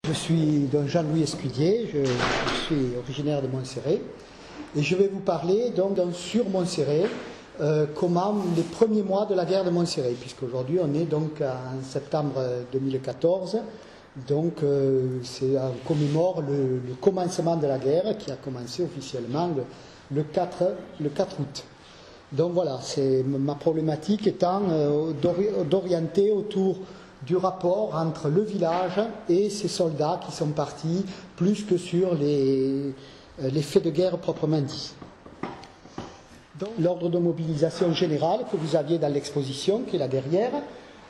Je suis donc Jean-Louis Escudier, je suis originaire de Montserrat et je vais vous parler donc sur Montserrat, comment les premiers mois de la guerre de Montserrat, puisqu'aujourd'hui on est donc en septembre 2014, donc on commémore le commencement de la guerre qui a commencé officiellement le 4 août. Donc voilà, c'est ma problématique étant d'orienter autour du rapport entre le village et ces soldats qui sont partis, plus que sur les faits de guerre proprement dits. L'ordre de mobilisation général que vous aviez dans l'exposition, qui est là derrière,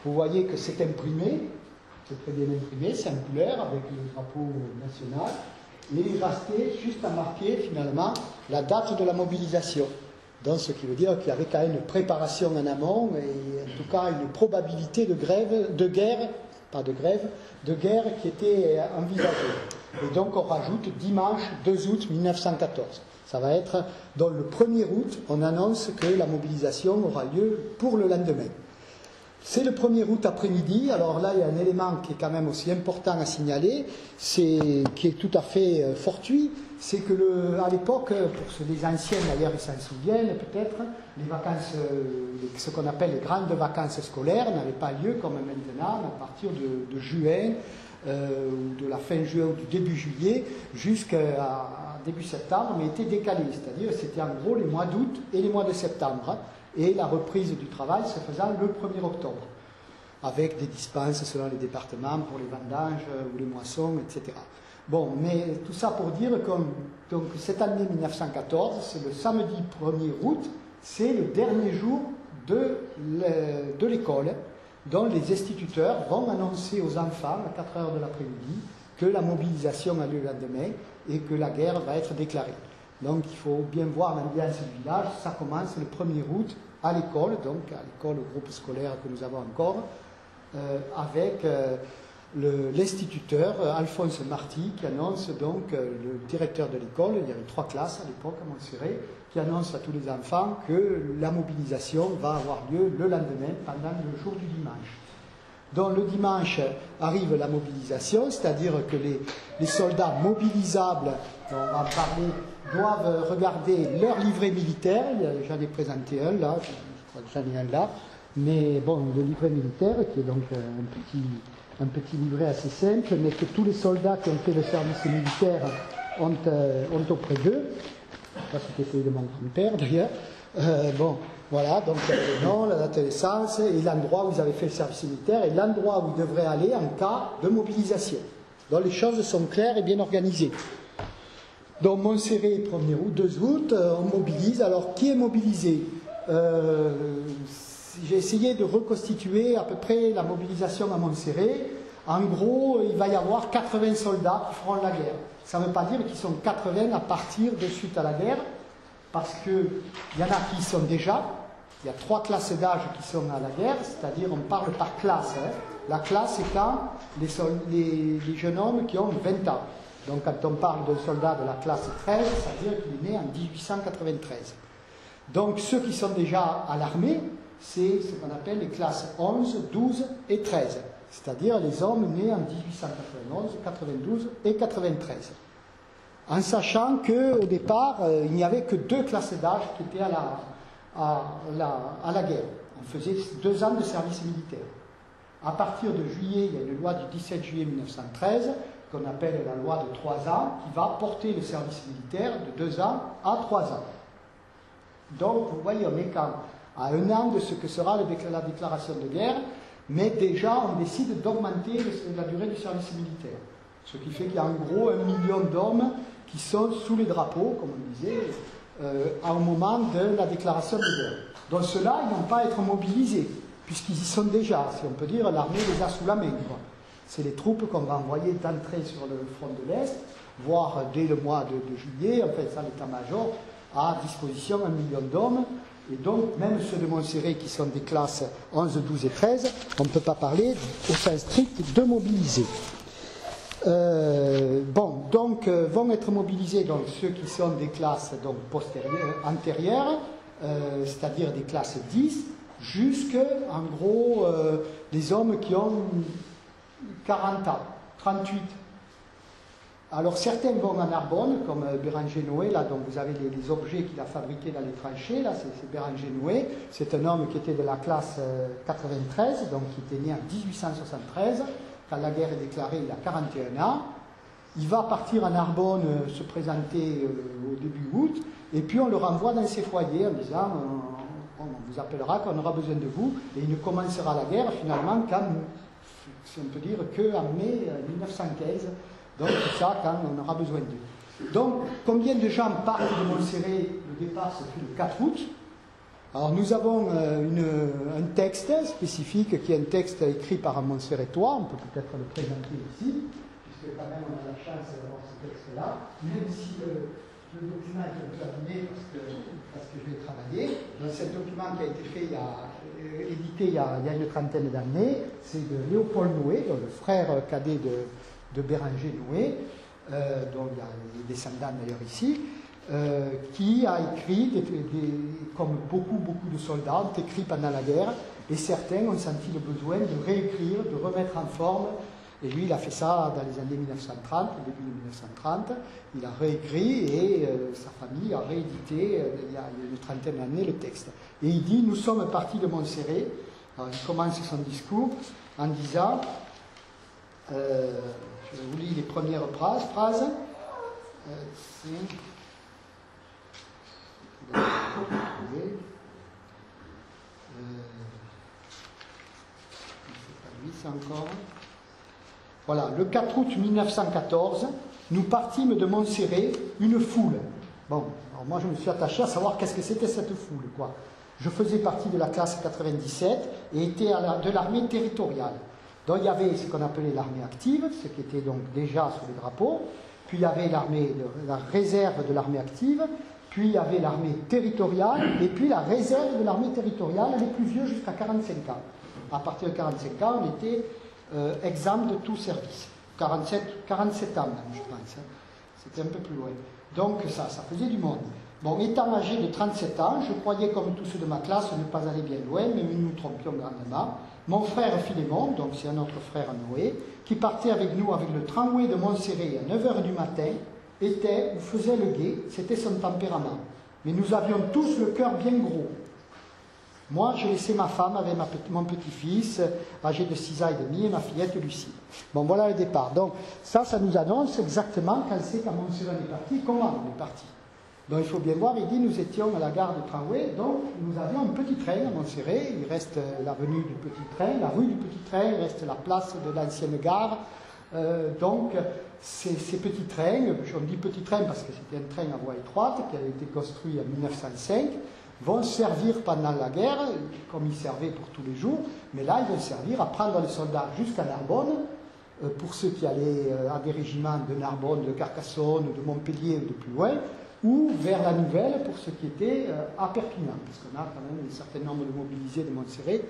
vous voyez que c'est imprimé, c'est très bien imprimé, c'est en couleur avec le drapeau national, et il restait juste à marquer finalement la date de la mobilisation. Donc, ce qui veut dire qu'il y avait quand même une préparation en amont et en tout cas une probabilité de guerre qui était envisagée. Et donc on rajoute dimanche 2 août 1914. Ça va être, dans le 1er août, on annonce que la mobilisation aura lieu pour le lendemain. C'est le 1er août après-midi, alors là il y a un élément qui est quand même aussi important à signaler, qui est tout à fait fortuit, c'est que à l'époque, pour les anciens d'ailleurs ils s'en souviennent peut-être, les vacances, ce qu'on appelle les grandes vacances scolaires n'avaient pas lieu comme maintenant à partir de juin, ou de la fin juin ou du début juillet jusqu'à début septembre, mais étaient décalées, c'est-à-dire c'était en gros les mois d'août et les mois de septembre. Et la reprise du travail se faisant le 1er octobre, avec des dispenses selon les départements pour les vendanges ou les moissons, etc. Bon, mais tout ça pour dire que donc, cette année 1914, c'est le samedi 1er août, c'est le dernier jour de l'école, dont les instituteurs vont annoncer aux enfants à 4 heures de l'après-midi que la mobilisation a lieu le lendemain et que la guerre va être déclarée. Donc il faut bien voir l'ambiance du village, ça commence le 1er août à l'école, donc à l'école, au groupe scolaire que nous avons encore, avec l'instituteur Alphonse Marty qui annonce donc, le directeur de l'école, il y avait 3 classes à l'époque à Montserrat, qui annonce à tous les enfants que la mobilisation va avoir lieu le lendemain pendant le jour du dimanche. Donc le dimanche arrive la mobilisation, c'est-à-dire que les soldats mobilisables, on va en parler, doivent regarder leur livret militaire. J'en ai présenté un là, je crois que j'en ai un là, mais bon, le livret militaire qui est donc un petit livret assez simple, mais que tous les soldats qui ont fait le service militaire ont auprès d'eux. Ça c'était celui de mon grand-père d'ailleurs. Bon, voilà, donc le nom, la date de naissance et l'endroit où ils avaient fait le service militaire et l'endroit où ils devraient aller en cas de mobilisation. Donc les choses sont claires et bien organisées. Donc Montserrat, 1er août, 2 août, on mobilise. Alors qui est mobilisé? J'ai essayé de reconstituer à peu près la mobilisation à Montserrat. En gros, il va y avoir 80 soldats qui feront la guerre. Ça ne veut pas dire qu'ils sont 80 à partir de suite à la guerre, parce qu'il y en a qui y sont déjà. Il y a 3 classes d'âge qui sont à la guerre, c'est-à-dire on parle par classe. La classe, c'est quand les jeunes hommes qui ont 20 ans. Donc quand on parle d'un soldat de la classe 13, ça veut dire qu'il est né en 1893. Donc ceux qui sont déjà à l'armée, c'est ce qu'on appelle les classes 11, 12 et 13. C'est-à-dire les hommes nés en 1891, 92 et 93. En sachant qu'au départ, il n'y avait que 2 classes d'âge qui étaient à la guerre. On faisait 2 ans de service militaire. À partir de juillet, il y a une loi du 17 juillet 1913, qu'on appelle la loi de 3 ans, qui va porter le service militaire de 2 ans à 3 ans. Donc, vous voyez, on est à 1 an de ce que sera la déclaration de guerre, mais déjà, on décide d'augmenter la durée du service militaire. Ce qui fait qu'il y a en gros 1 million d'hommes qui sont sous les drapeaux, comme on disait, au moment de la déclaration de guerre. Donc ceux-là, ils n'ont pas à être mobilisés, puisqu'ils y sont déjà. Si on peut dire, l'armée les a sous la main. C'est les troupes qu'on va envoyer d'entrée sur le front de l'Est, voire dès le mois de juillet, en fait, ça l'état-major a à disposition 1 million d'hommes. Et donc, même ceux de Montserrat qui sont des classes 11, 12 et 13, on ne peut pas parler au sens strict de mobiliser. Vont être mobilisés donc, ceux qui sont des classes donc, antérieures, c'est-à-dire des classes 10, jusqu'en gros les hommes qui ont 40 ans, 38, Alors certains vont à Narbonne, comme Béranger Noé, là, donc vous avez les objets qu'il a fabriqués dans les tranchées, là c'est Béranger Noé, c'est un homme qui était de la classe 93, donc qui était né en 1873, quand la guerre est déclarée, il a 41 ans. Il va partir à Narbonne se présenter au début août, et puis on le renvoie dans ses foyers en disant on vous appellera quand on aura besoin de vous, et il ne commencera la guerre finalement si on peut dire, qu'en mai 1915, donc tout ça quand on aura besoin d'eux. Donc combien de gens partent de Montserrat? Le départ se fait le 4 août. Alors nous avons un texte spécifique qui est un texte écrit par un Montserratois, on peut peut-être le présenter ici, puisque quand même on a la chance d'avoir ce texte-là, même si le document est un peu abîmé parce que je vais travailler. Donc c'est un document qui a été fait édité il y a une trentaine d'années, c'est de Léopold Noé, le frère cadet de Béranger Noé, dont il y a des descendants d'ailleurs ici, qui a écrit, comme beaucoup de soldats ont écrit pendant la guerre, et certains ont senti le besoin de réécrire, de remettre en forme, et lui il a fait ça dans les années 1930, au début de 1930, il a réécrit et sa famille a réédité il y a une trentaine d'années le texte. Et il dit, nous sommes partis de Montserrat. Alors, il commence son discours en disant, je vous lis les premières phrases, c'est encore. Voilà, le 4 août 1914, nous partîmes de Montserrat, une foule. Bon, alors moi je me suis attaché à savoir qu'est-ce que c'était cette foule, quoi. Je faisais partie de la classe 97 et étais de l'armée territoriale. Donc il y avait ce qu'on appelait l'armée active, ce qui était donc déjà sur les drapeaux, puis il y avait la réserve de l'armée active, puis il y avait l'armée territoriale, et puis la réserve de l'armée territoriale, les plus vieux jusqu'à 45 ans. À partir de 45 ans, on était exempt de tout service. 47 ans même, je pense. Hein. C'était un peu plus loin. Donc ça faisait du monde. Bon, étant âgé de 37 ans, je croyais comme tous ceux de ma classe ne pas aller bien loin, mais nous nous trompions grandement. Mon frère Philémon, donc c'est un autre frère Noé, qui partait avec nous avec le tramway de Montserrat à 9h du matin, était ou faisait le guet, c'était son tempérament. Mais nous avions tous le cœur bien gros. Moi, j'ai laissé ma femme avec mon petit-fils, âgé de 6 ans et demi, et ma fillette Lucie. Bon, voilà le départ. Donc, ça nous annonce exactement quand c'est qu'à Montserrat on est parti, comment on est parti. Donc, il faut bien voir, il dit, nous étions à la gare de tramway, donc nous avions un petit train à Montserrat, il reste l'avenue du petit train, la rue du petit train, il reste la place de l'ancienne gare. Donc, ces petits trains, on dit petit train parce que c'était un train à voie étroite qui avait été construit en 1905, vont servir pendant la guerre, comme ils servaient pour tous les jours, mais là, ils vont servir à prendre les soldats jusqu'à Narbonne, pour ceux qui allaient à des régiments de Narbonne, de Carcassonne, de Montpellier ou de plus loin, ou vers la Nouvelle pour ceux qui étaient à Perpignan, parce qu'on a quand même un certain nombre de mobilisés de Montserrat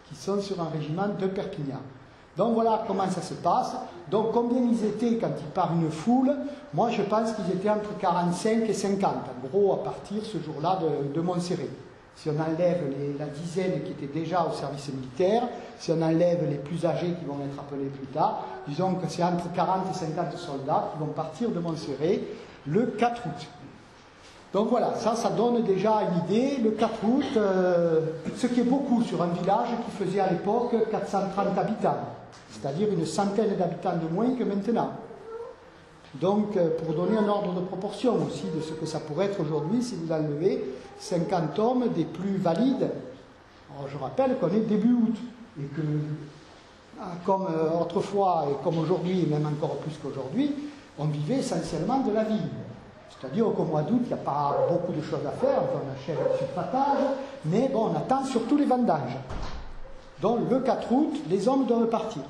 qui sont sur un régiment de Perpignan. Donc voilà comment ça se passe. Donc combien ils étaient quand ils partent une foule? Moi je pense qu'ils étaient entre 45 et 50, en gros à partir ce jour-là de Montserrat. Si on enlève la dizaine qui étaient déjà au service militaire, si on enlève les plus âgés qui vont être appelés plus tard, disons que c'est entre 40 et 50 soldats qui vont partir de Montserrat le 4 août. Donc voilà, ça donne déjà une idée. Le 4 août, ce qui est beaucoup sur un village qui faisait à l'époque 430 habitants, c'est-à-dire une centaine d'habitants de moins que maintenant. Donc, pour donner un ordre de proportion aussi de ce que ça pourrait être aujourd'hui si vous enlevez 50 hommes des plus valides. Alors, je rappelle qu'on est début août et que, comme autrefois et comme aujourd'hui, et même encore plus qu'aujourd'hui, on vivait essentiellement de la vigne. C'est-à-dire qu'au mois d'août, il n'y a pas beaucoup de choses à faire, enfin, on achète le sulfatage, mais bon, on attend surtout les vendanges. Donc le 4 août, les hommes doivent partir.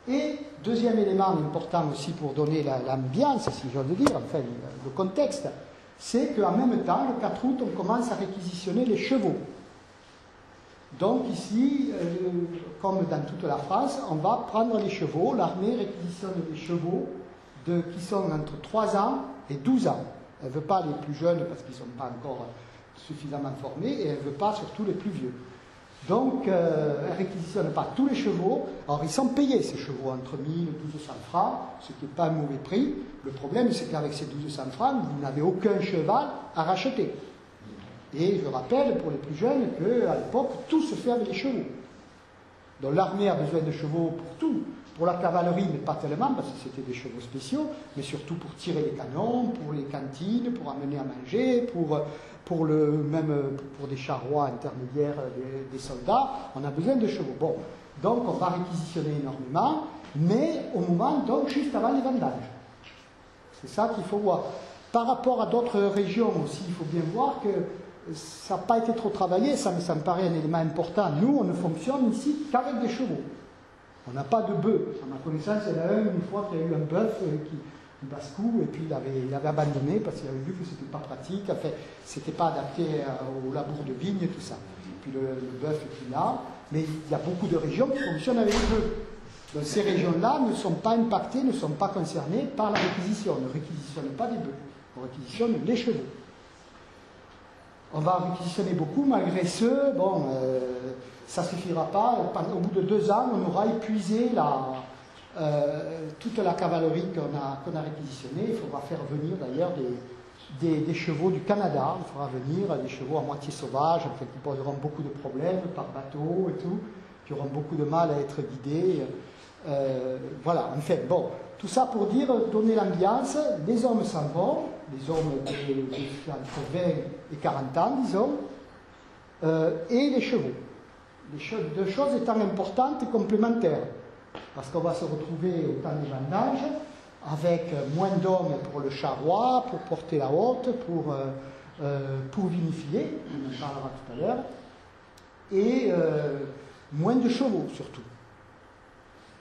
Et deuxième élément important aussi pour donner l'ambiance, si j'ose dire, enfin le contexte, c'est qu'en même temps, le 4 août, on commence à réquisitionner les chevaux. Donc ici, comme dans toute la France, on va prendre les chevaux, l'armée réquisitionne les chevaux qui sont entre 3 ans et 12 ans. Elle ne veut pas les plus jeunes parce qu'ils ne sont pas encore suffisamment formés et elle ne veut pas surtout les plus vieux. Donc, elle ne réquisitionne pas tous les chevaux. Alors, ils sont payés, ces chevaux, entre 1000 et 1200 francs, ce qui n'est pas un mauvais prix. Le problème, c'est qu'avec ces 1200 francs, vous n'avez aucun cheval à racheter. Et je rappelle, pour les plus jeunes, qu'à l'époque, tout se fait avec les chevaux. Donc, l'armée a besoin de chevaux pour tout. Pour la cavalerie, mais pas tellement, parce que c'était des chevaux spéciaux, mais surtout pour tirer les canons, pour les cantines, pour amener à manger, même pour des charrois intermédiaires des soldats, on a besoin de chevaux. Bon, donc on va réquisitionner énormément, mais au moment, donc, juste avant les vendanges. C'est ça qu'il faut voir. Par rapport à d'autres régions aussi, il faut bien voir que ça n'a pas été trop travaillé, ça me paraît un élément important. Nous, on ne fonctionne ici qu'avec des chevaux. On n'a pas de bœuf. À ma connaissance, il y en a une fois qu'il y a eu un bœuf un basse-cou, et puis il avait abandonné parce qu'il avait vu que c'était pas pratique, enfin, c'était pas adapté au labour de vigne et tout ça. Puis le bœuf est plus là, mais il y a beaucoup de régions qui fonctionnent avec le bœuf. Donc ces régions-là ne sont pas impactées, ne sont pas concernées par la réquisition. On ne réquisitionne pas des bœufs, on réquisitionne les chevaux. On va réquisitionner beaucoup, malgré ce, bon, ça ne suffira pas. Au bout de 2 ans, on aura épuisé toute la cavalerie qu'on a réquisitionnée. Il faudra faire venir d'ailleurs des chevaux du Canada. Il faudra venir des chevaux à moitié sauvages, en fait, qui poseront beaucoup de problèmes par bateau et tout, qui auront beaucoup de mal à être guidés. Voilà, en fait, bon, tout ça pour dire, donner l'ambiance. Les hommes s'en vont, les hommes entre 20 et 40 ans, disons, et les chevaux. Deux choses étant importantes et complémentaires. Parce qu'on va se retrouver au temps des vendanges avec moins d'hommes pour le charroi, pour porter la hotte, pour vinifier, on en parlera tout à l'heure, et moins de chevaux surtout.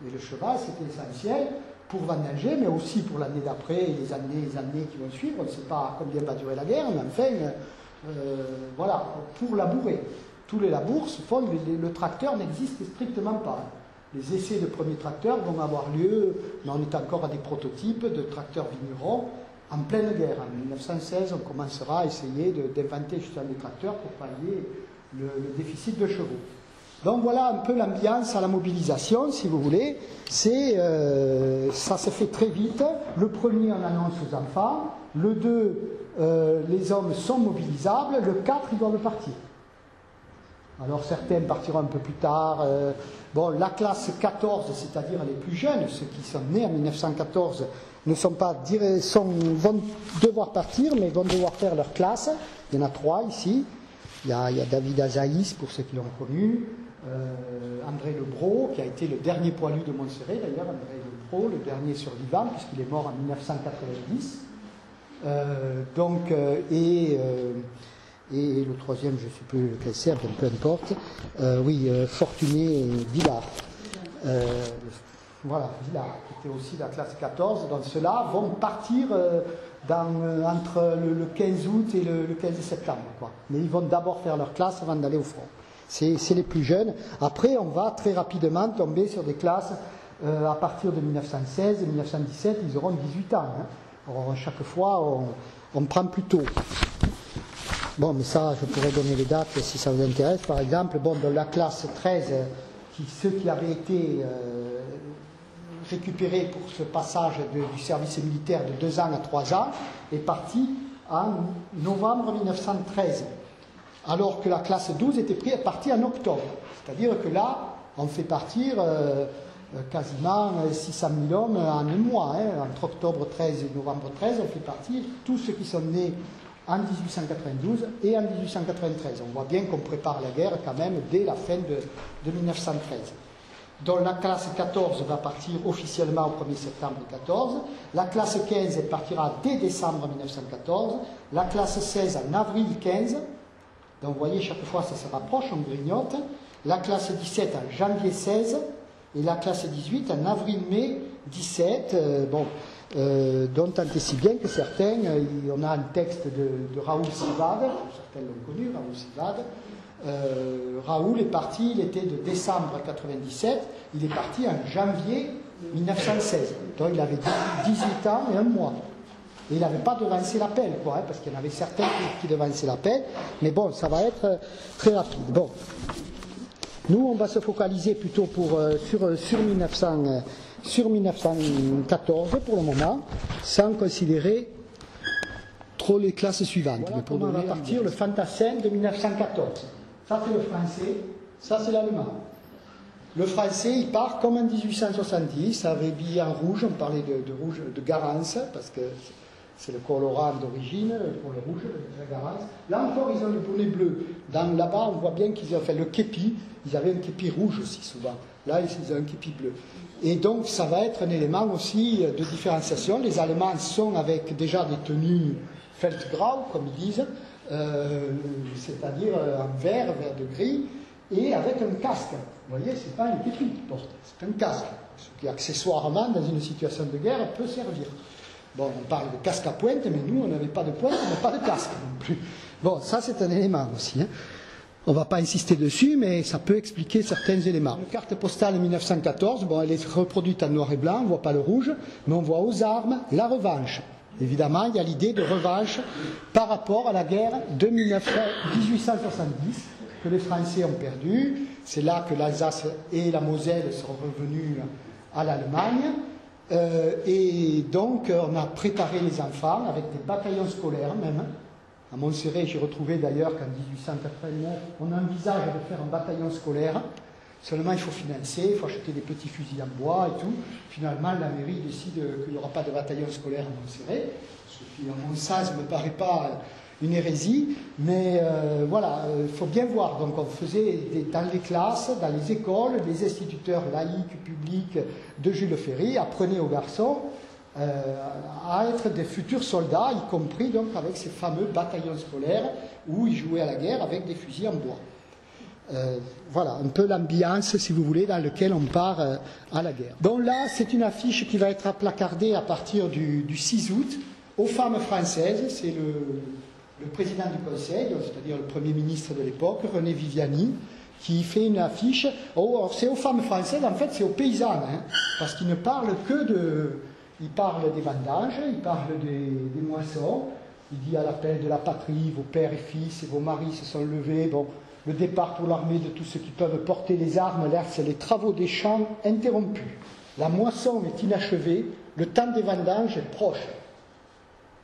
Et le cheval, c'était essentiel pour vendanger, mais aussi pour l'année d'après et les années qui vont suivre. On ne sait pas combien va durer la guerre, mais enfin, voilà, pour labourer. Tous les labours se font, le tracteur n'existe strictement pas. Les essais de premiers tracteurs vont avoir lieu, mais on est encore à des prototypes de tracteurs vignerons en pleine guerre. En 1916, on commencera à essayer d'inventer justement des tracteurs pour pallier le déficit de chevaux. Donc voilà un peu l'ambiance à la mobilisation, si vous voulez. Ça se fait très vite. Le premier, on annonce aux enfants. Le 2, les hommes sont mobilisables. Le 4, ils doivent partir. Alors certains partiront un peu plus tard. Bon, la classe 14, c'est-à-dire les plus jeunes, ceux qui sont nés en 1914, vont devoir partir, mais vont devoir faire leur classe. Il y en a 3 ici. Il y a David Azaïs, pour ceux qui l'ont connu, André Lebros, qui a été le dernier poilu de Montserrat, d'ailleurs, André Lebros, le dernier survivant, puisqu'il est mort en 1990. Et le troisième, je ne sais plus lequel c'est, peu importe. Fortuné Villard. Voilà, Villard, qui était aussi la classe 14. Donc ceux-là vont partir entre le 15 août et le 15 septembre. Quoi. Mais ils vont d'abord faire leur classe avant d'aller au front. C'est les plus jeunes. Après, on va très rapidement tomber sur des classes à partir de 1916 et 1917, ils auront 18 ans. Hein. Alors, chaque fois, on prend plus tôt. Bon, mais ça, je pourrais donner les dates si ça vous intéresse. Par exemple, dans la classe 13, ceux qui avaient été récupérés pour ce passage du service militaire de 2 ans à 3 ans, est parti en novembre 1913. Alors que la classe 12 était partie en octobre. C'est-à-dire que là, on fait partir quasiment 600 000 hommes en un mois. Hein. Entre octobre 13 et novembre 13, on fait partir tous ceux qui sont nés en 1892 et en 1893. On voit bien qu'on prépare la guerre quand même dès la fin de 1913. Donc la classe 14 va partir officiellement au 1er septembre 14. La classe 15 elle partira dès décembre 1914. La classe 16 en avril 15. Donc vous voyez, chaque fois ça se rapproche, on grignote. La classe 17 en janvier 16 et la classe 18 en avril-mai 17. Dont tant et si bien que certains, on a un texte de Raoul Sivade, certains l'ont connu, Raoul Sivade. Raoul est parti, il était de décembre 97, il est parti en janvier 1916. Donc il avait 18 ans et 1 mois. Et il n'avait pas devancé l'appel, parce qu'il y en avait certains qui devançaient l'appel. Mais bon, ça va être très rapide. Bon. Nous, on va se focaliser plutôt sur 1914 pour le moment, sans considérer trop les classes suivantes. Voilà comment va partir le fantassin de 1914. Ça, c'est le français, ça, c'est l'allemand. Le français, il part comme en 1870, avec billet en rouge, on parlait de rouge de Garance, parce que c'est le colorant d'origine, pour le rouge, la Garance. Là encore, ils ont le bonnet bleu. Là-bas, on voit bien qu'ils ont fait le képi, ils avaient un képi rouge aussi souvent. Là, ils ont un képi bleu. Et donc, ça va être un élément aussi de différenciation. Les Allemands sont avec déjà des tenues Feldgrau, comme ils disent, c'est-à-dire en vert de gris, et avec un casque. Vous voyez, ce n'est pas un képi qu'ils portent, c'est un casque, ce qui accessoirement, dans une situation de guerre, peut servir. Bon, on parle de casque à pointe, mais nous, on n'avait pas de pointe, on n'a pas de casque non plus. Bon, ça, c'est un élément aussi. Hein. On ne va pas insister dessus, mais ça peut expliquer certains éléments. Une carte postale 1914, bon, elle est reproduite en noir et blanc, on ne voit pas le rouge, mais on voit aux armes la revanche. Évidemment, il y a l'idée de revanche par rapport à la guerre de 1870 que les Français ont perdu. C'est là que l'Alsace et la Moselle sont revenus à l'Allemagne. Et donc, on a préparé les enfants avec des bataillons scolaires même. À Montserrat, j'ai retrouvé d'ailleurs qu'en 1889, on envisage de faire un bataillon scolaire. Seulement, il faut financer, il faut acheter des petits fusils en bois et tout. Finalement, la mairie décide qu'il n'y aura pas de bataillon scolaire à Montserrat. Ce qui, en mon sens, ne me paraît pas une hérésie. Mais voilà, il faut bien voir. Donc, on faisait dans les classes, dans les écoles, des instituteurs laïcs, publics de Jules Ferry apprenaient aux garçons à être des futurs soldats, y compris donc avec ces fameux bataillons scolaires où ils jouaient à la guerre avec des fusils en bois. Voilà, un peu l'ambiance, si vous voulez, dans laquelle on part à la guerre. Donc là, c'est une affiche qui va être placardée à partir du 6 août aux femmes françaises. C'est le président du Conseil, c'est-à-dire le Premier ministre de l'époque, René Viviani, qui fait une affiche. Oh, c'est aux femmes françaises, en fait, c'est aux paysannes, hein, parce qu'il ne parle que de... Il parle des vendanges, il parle des moissons, il dit à l'appel de la patrie, vos pères et fils et vos maris se sont levés, bon, le départ pour l'armée de tous ceux qui peuvent porter les armes laisse les travaux des champs interrompus. La moisson est inachevée, le temps des vendanges est proche.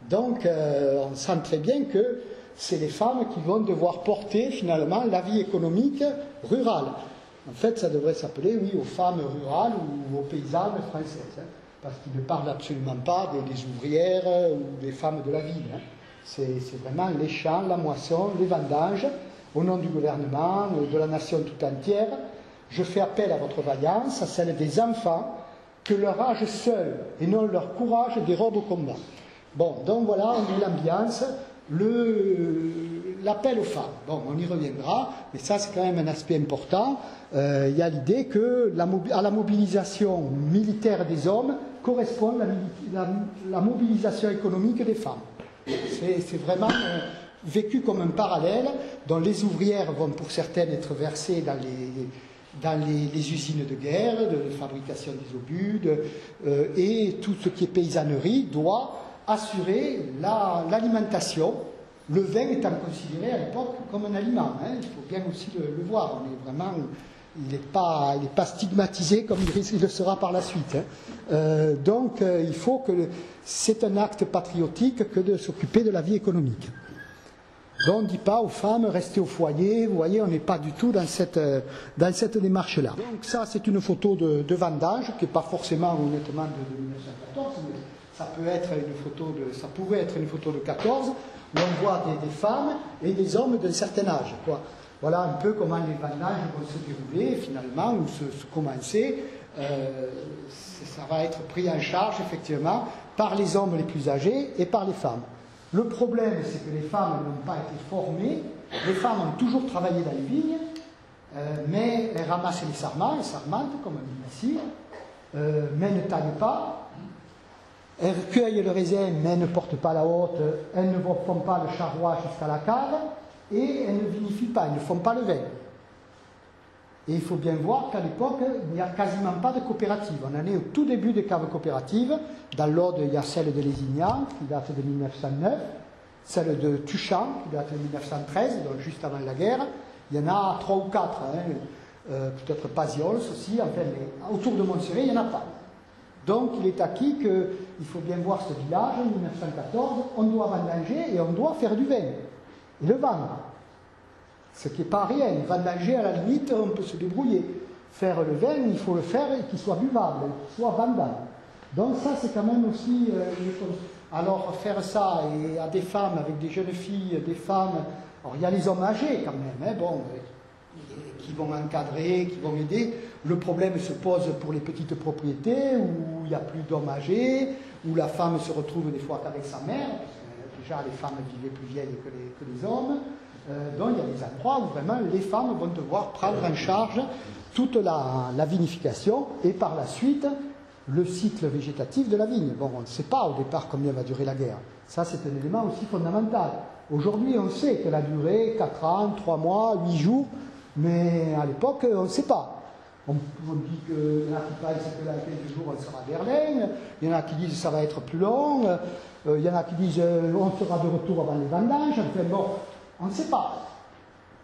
Donc, on sent très bien que c'est les femmes qui vont devoir porter finalement la vie économique rurale. En fait, ça devrait s'appeler, oui, aux femmes rurales ou aux paysannes françaises. Hein. Parce qu'il ne parle absolument pas des ouvrières ou des femmes de la ville. Hein. C'est vraiment les champs, la moisson, les vendanges, au nom du gouvernement, de la nation tout entière. Je fais appel à votre vaillance, à celle des enfants, que leur âge seul et non leur courage dérobe au combat. Bon, donc voilà, on est l'ambiance, l'appel aux femmes. Bon, on y reviendra, mais ça c'est quand même un aspect important. Il y a l'idée que à la mobilisation militaire des hommes correspond la mobilisation économique des femmes. C'est vraiment vécu comme un parallèle dont les ouvrières vont pour certaines être versées dans les usines de guerre, de fabrication des obus, et tout ce qui est paysannerie doit assurer l'alimentation. Le vin étant considéré à l'époque comme un aliment, hein, il faut bien aussi le voir. On est vraiment, il n'est pas stigmatisé comme il le sera par la suite. Hein. Donc, il faut que c'est un acte patriotique que de s'occuper de la vie économique. Donc, on ne dit pas aux femmes restez au foyer. Vous voyez, on n'est pas du tout dans cette démarche-là. Donc, ça, c'est une photo de vendange qui n'est pas forcément honnêtement de 1914, mais ça pourrait être une photo de 14. Où on voit des femmes et des hommes d'un certain âge. Quoi. Voilà un peu comment les vendanges vont se dérouler finalement, ou se commencer. Ça va être pris en charge effectivement par les hommes les plus âgés et par les femmes. Le problème, c'est que les femmes n'ont pas été formées. Les femmes ont toujours travaillé dans les vignes, mais elles ramassent les sarments, les sarmentes, comme on dit ici, mais ne taillent pas. Elles cueillent le raisin, mais elles ne portent pas la hotte, elles ne font pas le charroi jusqu'à la cave, et elles ne vinifient pas, elles ne font pas le vin. Et il faut bien voir qu'à l'époque, il n'y a quasiment pas de coopérative. On en est au tout début des caves coopératives. Dans l'Aude, il y a celle de Lézignan, qui date de 1909, celle de Tuchan, qui date de 1913, donc juste avant la guerre. Il y en a 3 ou 4. Hein. peut-être Pasiols aussi, enfin, mais autour de Montserrat, il n'y en a pas. Donc il est acquis qu'il faut bien voir ce village, en 1914, on doit vendanger et on doit faire du vin, et le vendre. Ce qui n'est pas rien, vendanger à la limite, on peut se débrouiller. Faire le vin, il faut le faire et qu'il soit buvable, qu'il soit vendable. Donc ça c'est quand même aussi une chose. Alors faire ça et à des femmes, avec des jeunes filles, des femmes, alors il y a les hommes âgés quand même, hein, bon, qui vont encadrer, qui vont aider. Le problème se pose pour les petites propriétés où il n'y a plus d'hommes âgés, où la femme se retrouve des fois qu'avec sa mère, parce que déjà les femmes vivaient plus vieilles que les hommes. Donc il y a des endroits où vraiment les femmes vont devoir prendre en charge toute la vinification et par la suite le cycle végétatif de la vigne. Bon, on ne sait pas au départ combien va durer la guerre. Ça, c'est un élément aussi fondamental. Aujourd'hui, on sait qu'elle a duré 4 ans, 3 mois, 8 jours, mais à l'époque, on ne sait pas. On dit qu'il y en a qui pensent que dans 15 jours, on sera à Berlin, il y en a qui disent que ça va être plus long, il y en a qui disent on sera de retour avant les vendanges, enfin bon, on ne sait pas.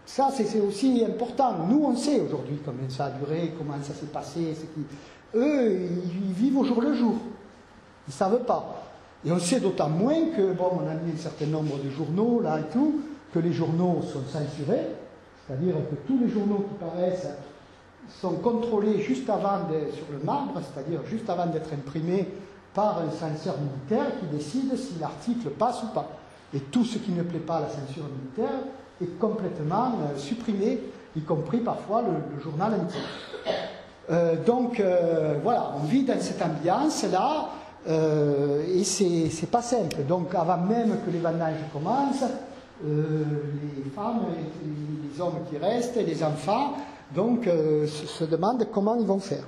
Ça, c'est aussi important. Nous, on sait aujourd'hui combien ça a duré, comment ça s'est passé. Eux, ils vivent au jour le jour. Ils ne savent pas. Et on sait d'autant moins que, bon, on a mis un certain nombre de journaux, là et tout, que les journaux sont censurés. C'est-à-dire que tous les journaux qui paraissent sont contrôlés juste avant sur le marbre, c'est-à-dire juste avant d'être imprimés par un censeur militaire qui décide si l'article passe ou pas. Et tout ce qui ne plaît pas à la censure militaire est complètement supprimé, y compris parfois le journal entier. Donc voilà, on vit dans cette ambiance-là, et c'est pas simple. Donc avant même que les vendanges commencent, les femmes, les hommes qui restent, et les enfants, donc se demandent comment ils vont faire.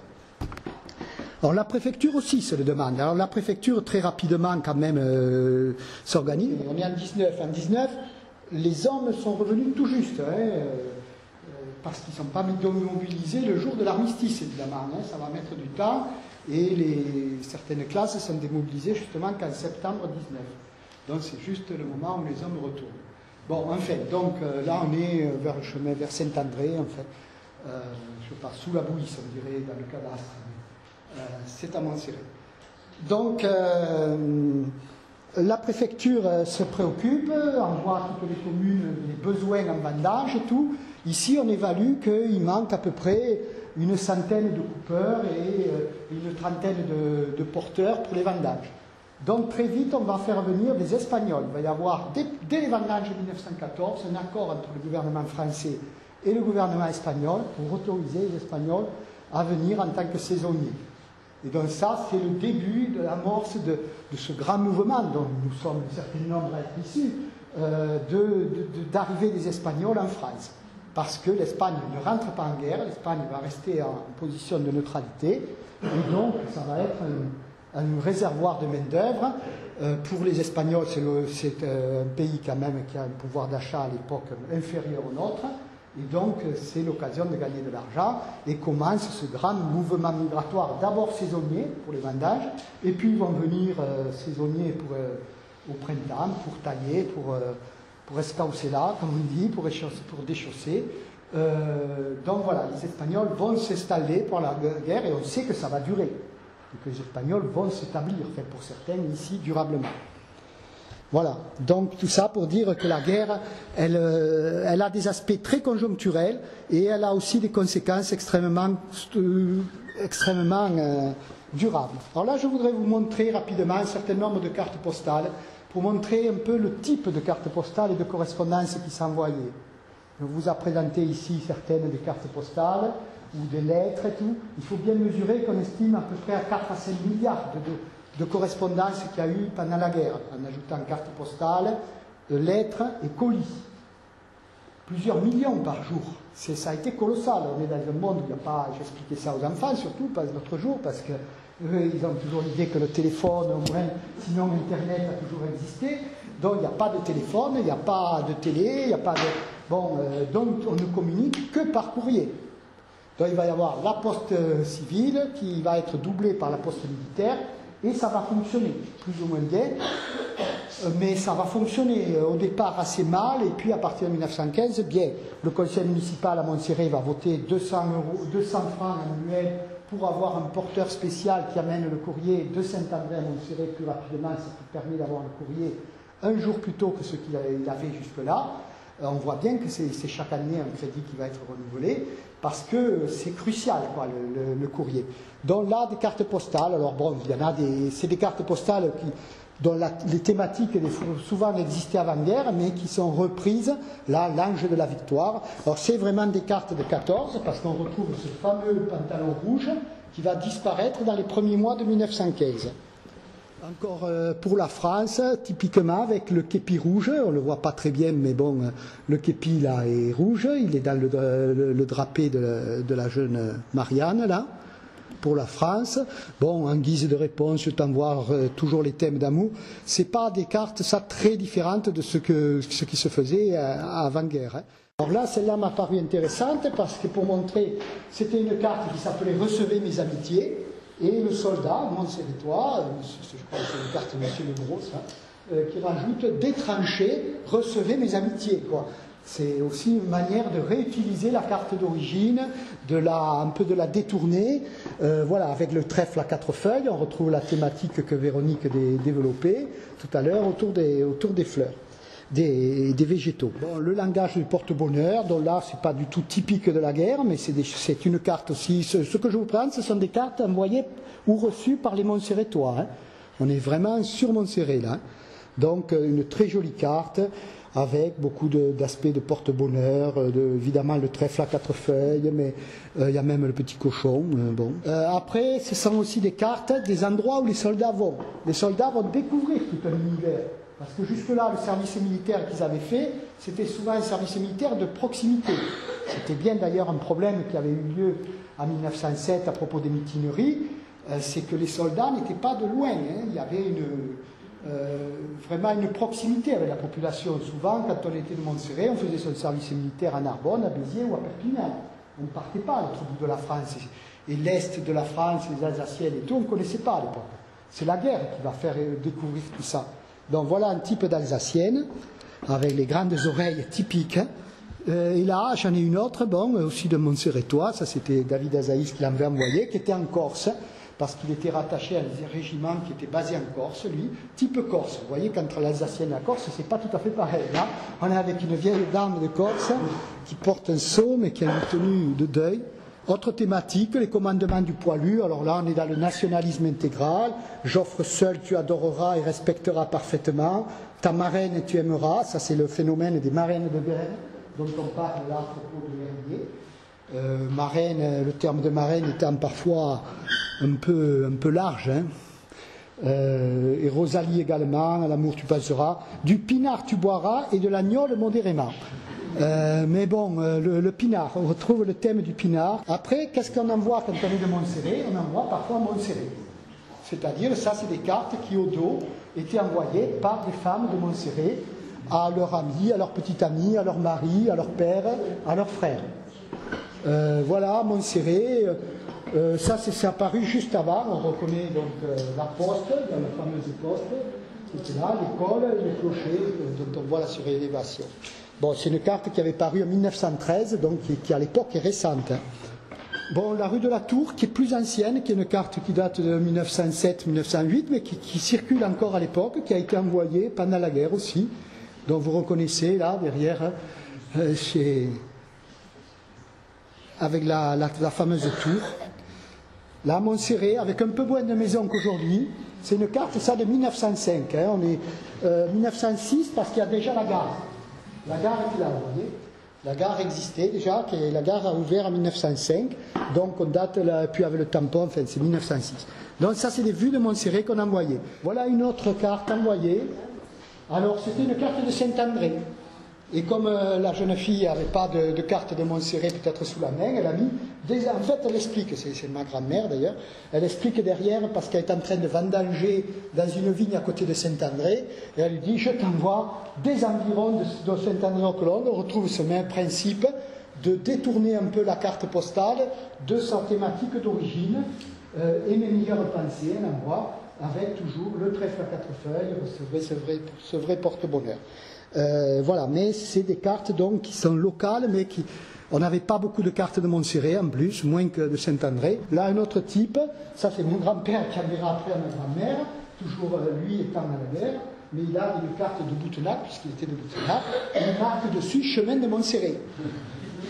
Alors la préfecture aussi se le demande. Alors la préfecture très rapidement quand même s'organise. On est en 19. En 19, les hommes sont revenus tout juste, parce qu'ils ne sont pas mobilisés le jour de l'armistice évidemment. Ça va mettre du temps et certaines classes sont démobilisées justement qu'en septembre 19. Donc c'est juste le moment où les hommes retournent. Bon, en fait, donc là on est vers le chemin, vers Saint-André en fait. Je passe sous la Bouisse, on dirait, dans le cadastre. C'est à Montserrat. Donc, la préfecture se préoccupe, envoie toutes les communes les besoins en vendange et tout. Ici, on évalue qu'il manque à peu près une centaine de coupeurs et une trentaine de porteurs pour les vendanges. Donc, très vite, on va faire venir des Espagnols. Il va y avoir, dès les vendanges de 1914, un accord entre le gouvernement français et le gouvernement espagnol pour autoriser les Espagnols à venir en tant que saisonniers. Et donc ça, c'est le début de l'amorce de ce grand mouvement dont nous sommes un certain nombre à être issus, d'arrivée des Espagnols en France. Parce que l'Espagne ne rentre pas en guerre, l'Espagne va rester en position de neutralité, et donc ça va être un réservoir de main-d'œuvre. Pour les Espagnols, c'est un pays quand même qui a un pouvoir d'achat à l'époque inférieur au nôtre. Et donc, c'est l'occasion de gagner de l'argent et commence ce grand mouvement migratoire, d'abord saisonnier pour les vendanges, et puis ils vont venir saisonniers au printemps pour tailler, pour escaucer là, comme on dit, pour déchausser. Donc voilà, les Espagnols vont s'installer pour la guerre et on sait que ça va durer, et que les Espagnols vont s'établir, enfin, pour certains ici, durablement. Voilà, donc tout ça pour dire que la guerre, elle a des aspects très conjoncturels et elle a aussi des conséquences extrêmement durables. Alors là, je voudrais vous montrer rapidement un certain nombre de cartes postales pour montrer un peu le type de cartes postales et de correspondances qui s'envoyaient. Je vous ai présenté ici certaines des cartes postales ou des lettres et tout. Il faut bien mesurer qu'on estime à peu près à 4 à 5 milliards de correspondance qu'il y a eu pendant la guerre, en ajoutant cartes postales, lettres et colis. Plusieurs millions par jour. Ça a été colossal. On est dans un monde où il n'y a pas... J'expliquais ça aux enfants, surtout, pas l'autre jour, parce que ils ont toujours l'idée que le téléphone, au moins, sinon Internet a toujours existé. Donc il n'y a pas de téléphone, il n'y a pas de télé, il n'y a pas de... Bon, donc on ne communique que par courrier. Donc il va y avoir la poste civile qui va être doublée par la poste militaire, et ça va fonctionner plus ou moins bien. mais ça va fonctionner au départ assez mal, et puis à partir de 1915, bien, le conseil municipal à Montserrat va voter 200 francs annuels pour avoir un porteur spécial qui amène le courrier de Saint-André à Montserrat plus rapidement, ce qui permet d'avoir le courrier un jour plus tôt que ce qu'il avait jusque-là. On voit bien que c'est chaque année un crédit qui va être renouvelé, parce que c'est crucial, quoi, le courrier. Donc là, des cartes postales, alors bon, il y en a c'est des cartes postales dont les thématiques souvent existaient avant-guerre, mais qui sont reprises, là, l'ange de la victoire. Alors c'est vraiment des cartes de 14, parce qu'on retrouve ce fameux pantalon rouge qui va disparaître dans les premiers mois de 1915. Encore pour la France, typiquement avec le képi rouge, on ne le voit pas très bien, mais bon, le képi là est rouge, il est dans le drapé de la jeune Marianne là. Pour la France. Bon, en guise de réponse, je t'envoie toujours les thèmes d'amour. C'est pas des cartes, ça, très différentes de ce qui se faisait avant-guerre. Hein. Alors là, celle-là m'a paru intéressante parce que pour montrer, c'était une carte qui s'appelait « Recevez mes amitiés » et le soldat, Montserratois, je crois que c'est une carte de M. Lebros, hein, qui rajoute « Des tranchées, recevez mes amitiés ». C'est aussi une manière de réutiliser la carte d'origine, un peu de la détourner. Voilà, avec le trèfle à 4 feuilles, on retrouve la thématique que Véronique a développée tout à l'heure autour des fleurs, des végétaux. Bon, le langage du porte-bonheur, donc là, c'est pas du tout typique de la guerre, mais c'est une carte aussi. Ce que je vous présente, ce sont des cartes envoyées ou reçues par les Montserratois. Hein. On est vraiment sur Montserrat, là. Donc, une très jolie carte, avec beaucoup d'aspects de porte-bonheur, évidemment le trèfle à 4 feuilles, mais il y a même le petit cochon. Bon. Après, ce sont aussi des cartes des endroits où les soldats vont. Les soldats vont découvrir tout un univers. Parce que jusque-là, le service militaire qu'ils avaient fait, c'était souvent un service militaire de proximité. C'était bien d'ailleurs un problème qui avait eu lieu en 1907 à propos des mutineries, c'est que les soldats n'étaient pas de loin. Hein. Il y avait vraiment une proximité avec la population. Souvent, quand on était de Montserrat, on faisait son service militaire à Narbonne, à Béziers ou à Perpignan. On ne partait pas à l'autre bout de la France. Et l'Est de la France, les Alsaciennes et tout, on ne connaissait pas à l'époque. C'est la guerre qui va faire découvrir tout ça. Donc voilà un type d'Alsacienne, avec les grandes oreilles typiques. Et là, j'en ai une autre, bon, aussi de Montserratois, ça c'était David Azaïs qui l'avait envoyé, qui était en Corse, parce qu'il était rattaché à un régiment qui était basé en Corse, lui, type Corse. Vous voyez qu'entre l'Alsacienne et la Corse, c'est pas tout à fait pareil. Là, on est avec une vieille dame de Corse qui porte un sceau, mais qui a une tenue de deuil. Autre thématique, les commandements du poilu. Alors là, on est dans le nationalisme intégral. J'offre seul, tu adoreras et respecteras parfaitement. Ta marraine, tu aimeras. Ça, c'est le phénomène des marraines de guerre dont on parle là à propos de Verdier. Marraine, le terme de marraine étant parfois un peu large. Hein. Et Rosalie également, à l'amour tu penseras. Du pinard tu boiras et de l'agnole modérément. Mais bon, le pinard, on retrouve le thème du pinard. Après, qu'est-ce qu'on envoie quand on est de Montserrat? On envoie parfois Montserrat. C'est-à-dire, ça, c'est des cartes qui, au dos, étaient envoyées par des femmes de Montserrat à leurs amis, à leurs petits amis, à leur mari, à leur père, à leurs frères. Voilà, Montserrat. Ça, c'est apparu juste avant. On reconnaît donc la poste, dans la fameuse poste, qui était là, l'école, les clochers, dont on voit la surélévation. Bon, c'est une carte qui avait paru en 1913, donc qui à l'époque est récente. Hein. Bon, la rue de la Tour, qui est plus ancienne, qui est une carte qui date de 1907-1908, mais qui circule encore à l'époque, qui a été envoyée pendant la guerre aussi. Donc vous reconnaissez là, derrière, avec la fameuse tour. Là, Montserrat, avec un peu moins de maison qu'aujourd'hui. C'est une carte, ça, de 1905. Hein. On est 1906 parce qu'il y a déjà la gare. La gare est là, vous voyez. La gare existait déjà, la gare a ouvert en 1905, donc on date, puis avec le tampon, enfin c'est 1906. Donc ça c'est des vues de Montserrat qu'on envoyait. Voilà une autre carte envoyée. Alors c'était une carte de Saint-André. Et comme la jeune fille n'avait pas de carte de Montserrat peut-être sous la main, elle a mis, en fait elle explique, c'est ma grand-mère d'ailleurs, elle explique derrière parce qu'elle est en train de vendanger dans une vigne à côté de Saint-André, et elle lui dit, je t'envoie des environs de Saint-André-aux-Colonnes. On retrouve ce même principe de détourner un peu la carte postale de sa thématique d'origine, et mes meilleures pensées, elle envoie avec toujours le trèfle à 4 feuilles, ce vrai porte-bonheur. Voilà, mais c'est des cartes donc qui sont locales, mais qui... On n'avait pas beaucoup de cartes de Montserrat en plus, moins que de Saint-André. Là, un autre type, ça c'est mon grand-père qui enverra après à ma grand-mère, toujours lui étant à la guerre, mais il a une carte de Boutenac, puisqu'il était de Boutenac, et une marque dessus, chemin de Montserrat.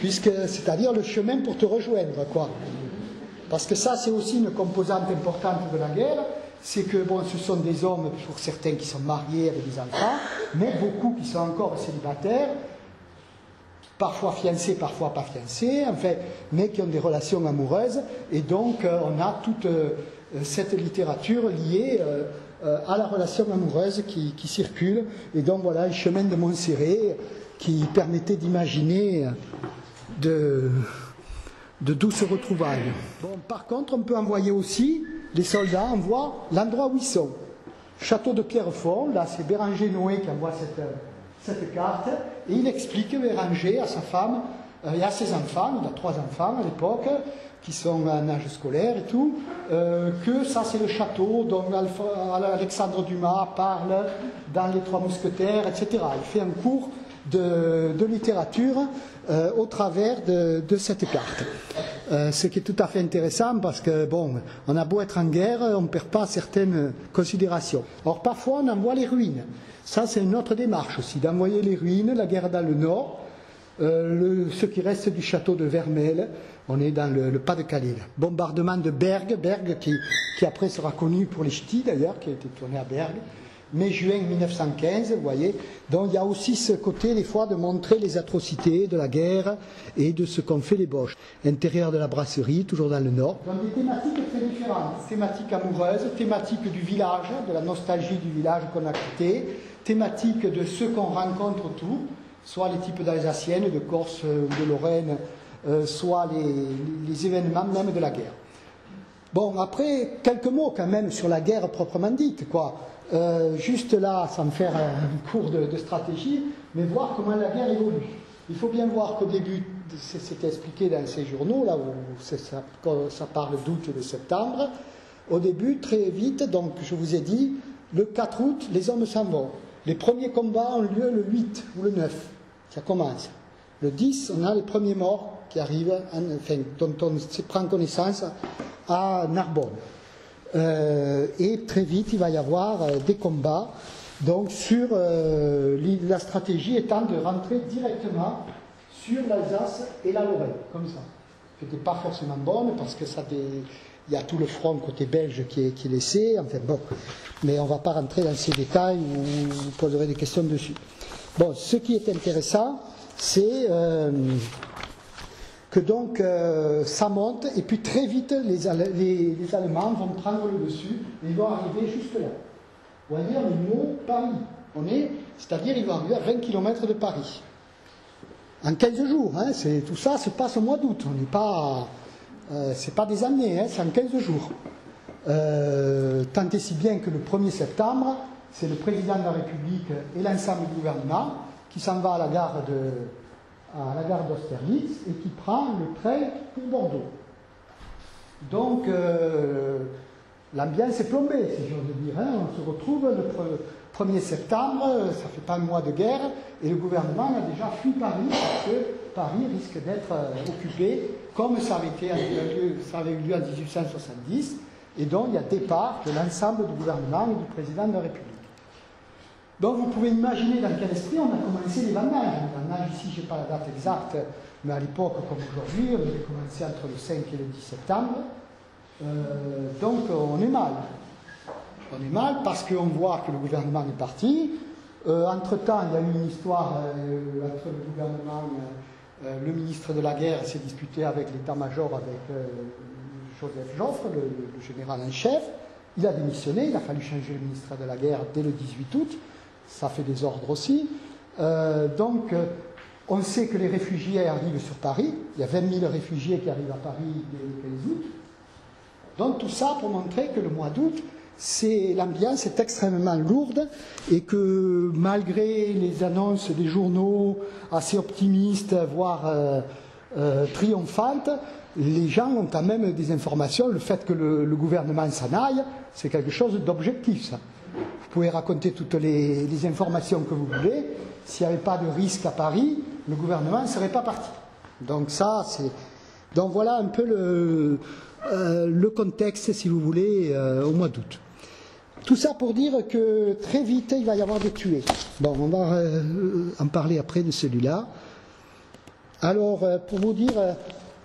C'est-à-dire le chemin pour te rejoindre, quoi. Parce que ça, c'est aussi une composante importante de la guerre, c'est que, bon, ce sont des hommes, pour certains qui sont mariés avec des enfants, mais beaucoup qui sont encore célibataires, parfois fiancés, parfois pas fiancés, enfin, mais qui ont des relations amoureuses, et donc on a toute cette littérature liée à la relation amoureuse qui circule, et donc voilà un chemin de Montserrat qui permettait d'imaginer de douces retrouvailles. Bon, par contre, on peut envoyer aussi, les soldats envoient l'endroit où ils sont. Château de Pierrefonds, là c'est Béranger Noé qui envoie cette carte, et il explique, Béranger, à sa femme et à ses enfants, il a 3 enfants à l'époque, qui sont en âge scolaire et tout, que ça c'est le château dont Alexandre Dumas parle dans Les Trois Mousquetaires, etc. Il fait un cours de littérature au travers de cette carte. Ce qui est tout à fait intéressant parce que, bon, on a beau être en guerre, on ne perd pas certaines considérations. Or, parfois, on envoie les ruines. Ça, c'est une autre démarche aussi, d'envoyer les ruines, la guerre dans le nord, ce qui reste du château de Vermelles, on est dans le Pas-de-Calais. Bombardement de Bergue, qui après sera connu pour les ch'tis d'ailleurs, qui a été tourné à Bergue. Mai-juin 1915, vous voyez. Donc il y a aussi ce côté, des fois, de montrer les atrocités de la guerre et de ce qu'ont fait les Boches. Intérieur de la brasserie, toujours dans le nord. Donc des thématiques très différentes. Thématiques amoureuses, thématiques du village, de la nostalgie du village qu'on a quitté, thématiques de ceux qu'on rencontre autour, soit les types d'Alsaciennes, de Corse ou de Lorraine, soit les événements même de la guerre. Bon, après, quelques mots quand même sur la guerre proprement dite, quoi. Juste là, sans faire un cours de stratégie, mais voir comment la guerre évolue. Il faut bien voir qu'au début, c'était expliqué dans ces journaux, là où ça parle d'août et de septembre, au début, très vite, donc je vous ai dit, le 4 août, les hommes s'en vont. Les premiers combats ont lieu le 8 ou le 9, ça commence. Le 10, on a les premiers morts qui arrivent, enfin, dont on prend connaissance à Narbonne. Et très vite, il va y avoir des combats. Donc, sur la stratégie étant de rentrer directement sur l'Alsace et la Lorraine, comme ça. Ce n'était pas forcément bonne parce que il y a tout le front côté belge qui est laissé. Enfin bon, mais on ne va pas rentrer dans ces détails où vous poserez des questions dessus. Bon, ce qui est intéressant, c'est que donc ça monte et puis très vite les Allemands vont prendre le dessus et ils vont arriver jusque là. Vous voyez, on est mot Paris. C'est-à-dire ils vont arriver à 20 km de Paris. En 15 jours, hein, tout ça se passe au mois d'août. On n'est pas, c'est pas des années, hein, c'est en 15 jours. Tant et si bien que le 1er septembre, c'est le président de la République et l'ensemble du gouvernement qui s'en va à la gare d'Austerlitz et qui prend le train pour Bordeaux. Donc, l'ambiance est plombée, si j'ose dire. Hein. On se retrouve le 1er septembre, ça fait pas un mois de guerre, et le gouvernement a déjà fui Paris, parce que Paris risque d'être occupé, comme ça avait eu lieu en 1870, et donc il y a départ de l'ensemble du gouvernement et du président de la République. Donc vous pouvez imaginer dans quel esprit on a commencé les vendages. Les vendages, ici, je n'ai pas la date exacte, mais à l'époque, comme aujourd'hui, on avait commencé entre le 5 et le 10 septembre. Donc on est mal. On est mal parce qu'on voit que le gouvernement est parti. Entre-temps, il y a eu une histoire entre le gouvernement, le ministre de la guerre s'est disputé avec l'état-major, avec Joseph Joffre, le général en chef. Il a démissionné, il a fallu changer le ministre de la guerre dès le 18 août. Ça fait des ordres aussi. Donc, on sait que les réfugiés arrivent sur Paris. Il y a 20 000 réfugiés qui arrivent à Paris dès le 15 août. Donc, tout ça pour montrer que le mois d'août, l'ambiance est extrêmement lourde et que malgré les annonces des journaux assez optimistes, voire triomphantes, les gens ont quand même des informations. Le fait que le gouvernement s'en aille, c'est quelque chose d'objectif, ça. Vous pouvez raconter toutes les informations que vous voulez. S'il n'y avait pas de risque à Paris, le gouvernement ne serait pas parti. Donc ça, c'est... Donc voilà un peu le contexte, si vous voulez, au mois d'août. Tout ça pour dire que très vite, il va y avoir des tués. Bon, on va en parler après de celui-là. Alors, pour vous dire,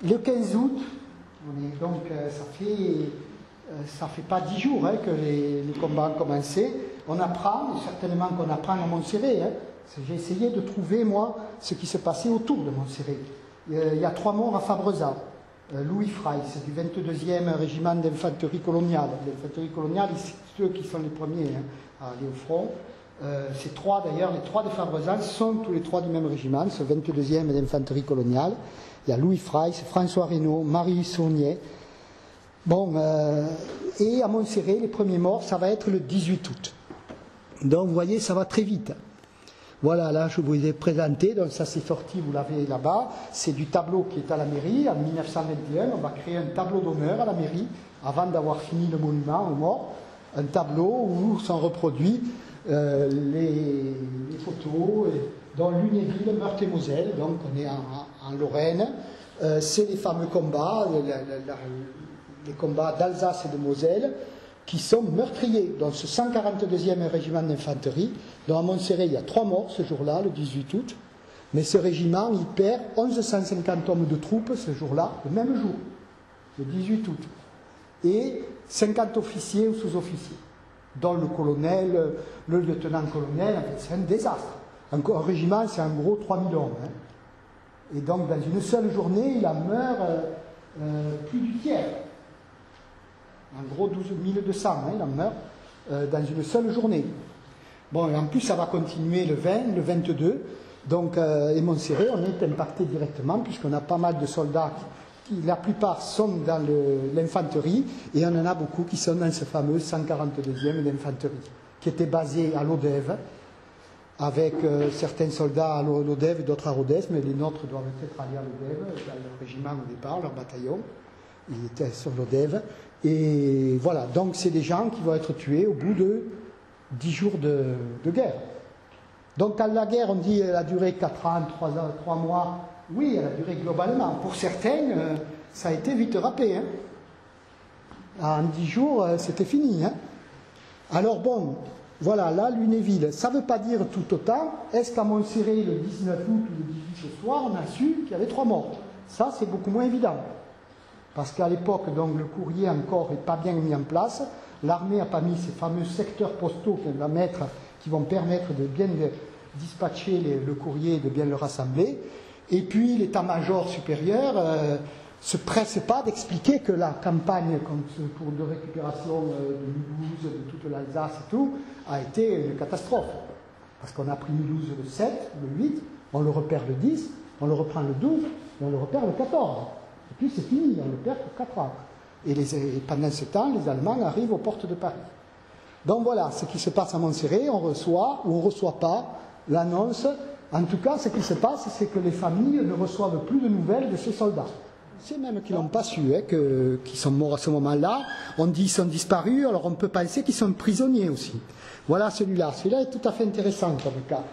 le 15 août, donc ça fait pas 10 jours hein, que les combats ont commencé. On apprend, et certainement qu'on apprend à Montserrat. Hein. J'ai essayé de trouver, moi, ce qui se passait autour de Montserrat. Il y a 3 morts à Fabreza. Louis Frais, du 22e régiment d'infanterie coloniale. L'infanterie coloniale, c'est ceux qui sont les premiers hein, à aller au front. Ces 3, d'ailleurs, les 3 de Fabreza sont tous les 3 du même régiment, ce 22e d'infanterie coloniale. Il y a Louis Frais, François Reynaud, Marie Saunier. Bon, et à Montserrat, les premiers morts, ça va être le 18 août. Donc, vous voyez, ça va très vite. Voilà, là, je vous ai présenté, donc ça c'est sorti, vous l'avez là-bas. C'est du tableau qui est à la mairie, en 1921. On va créer un tableau d'honneur à la mairie, avant d'avoir fini le monument aux morts. Un tableau où sont reproduits les photos, dans Lunéville, Meurthe-et-Moselle, donc on est en Lorraine. C'est les fameux combats, les combats d'Alsace et de Moselle, qui sont meurtriers. Donc ce 142e régiment d'infanterie, dont à Montserrat il y a 3 morts ce jour-là, le 18 août, mais ce régiment, il perd 1150 hommes de troupes ce jour-là, le même jour, le 18 août, et 50 officiers ou sous-officiers, dont le colonel, le lieutenant-colonel, en fait, c'est un désastre. Un régiment, c'est en gros 3000 hommes. Hein. Et donc, dans une seule journée, il en meurt plus du tiers. En gros, 12 200, hein, il en meurt dans une seule journée. Bon, et en plus, ça va continuer le 20, le 22. Donc, et Montserrat, on est impacté directement, puisqu'on a pas mal de soldats la plupart sont dans l'infanterie, et on en a beaucoup qui sont dans ce fameux 142e d'infanterie, qui était basé à Lodève, avec certains soldats à Lodève et d'autres à Rodez, mais les nôtres doivent être allés à Lodève, dans leur régiment au départ, leur bataillon, ils étaient sur Lodève. Et voilà, donc c'est des gens qui vont être tués au bout de 10 jours de guerre. Donc quand la guerre, on dit, elle a duré 4 ans, 3 mois, oui, elle a duré globalement. Pour certains, ça a été vite râpé. Hein. En 10 jours, c'était fini. Hein. Alors bon, voilà, là, Lunéville, ça ne veut pas dire tout autant. Est-ce qu'à Montserrat, le 19 août ou le 18 au soir, on a su qu'il y avait 3 morts? Ça, c'est beaucoup moins évident. Parce qu'à l'époque, donc, le courrier encore n'est pas bien mis en place. L'armée n'a pas mis ces fameux secteurs postaux qui vont permettre de bien dispatcher le courrier et de bien le rassembler. Et puis l'état-major supérieur se presse pas d'expliquer que la campagne de récupération de Mulhouse, de toute l'Alsace et tout, a été une catastrophe. Parce qu'on a pris Mulhouse le 7, le 8, on le repère le 10, on le reprend le 12, et on le repère le 14. Et puis c'est fini, on le perd pour 4 ans. Et pendant ce temps, les Allemands arrivent aux portes de Paris. Donc voilà ce qui se passe à Montserrat, on reçoit ou on ne reçoit pas l'annonce. En tout cas, ce qui se passe, c'est que les familles ne reçoivent plus de nouvelles de ces soldats. C'est même qu'ils n'ont pas su, hein, qu'ils sont morts à ce moment-là. On dit qu'ils sont disparus, alors on peut penser qu'ils sont prisonniers aussi. Voilà celui-là. Celui-là est tout à fait intéressant comme cas.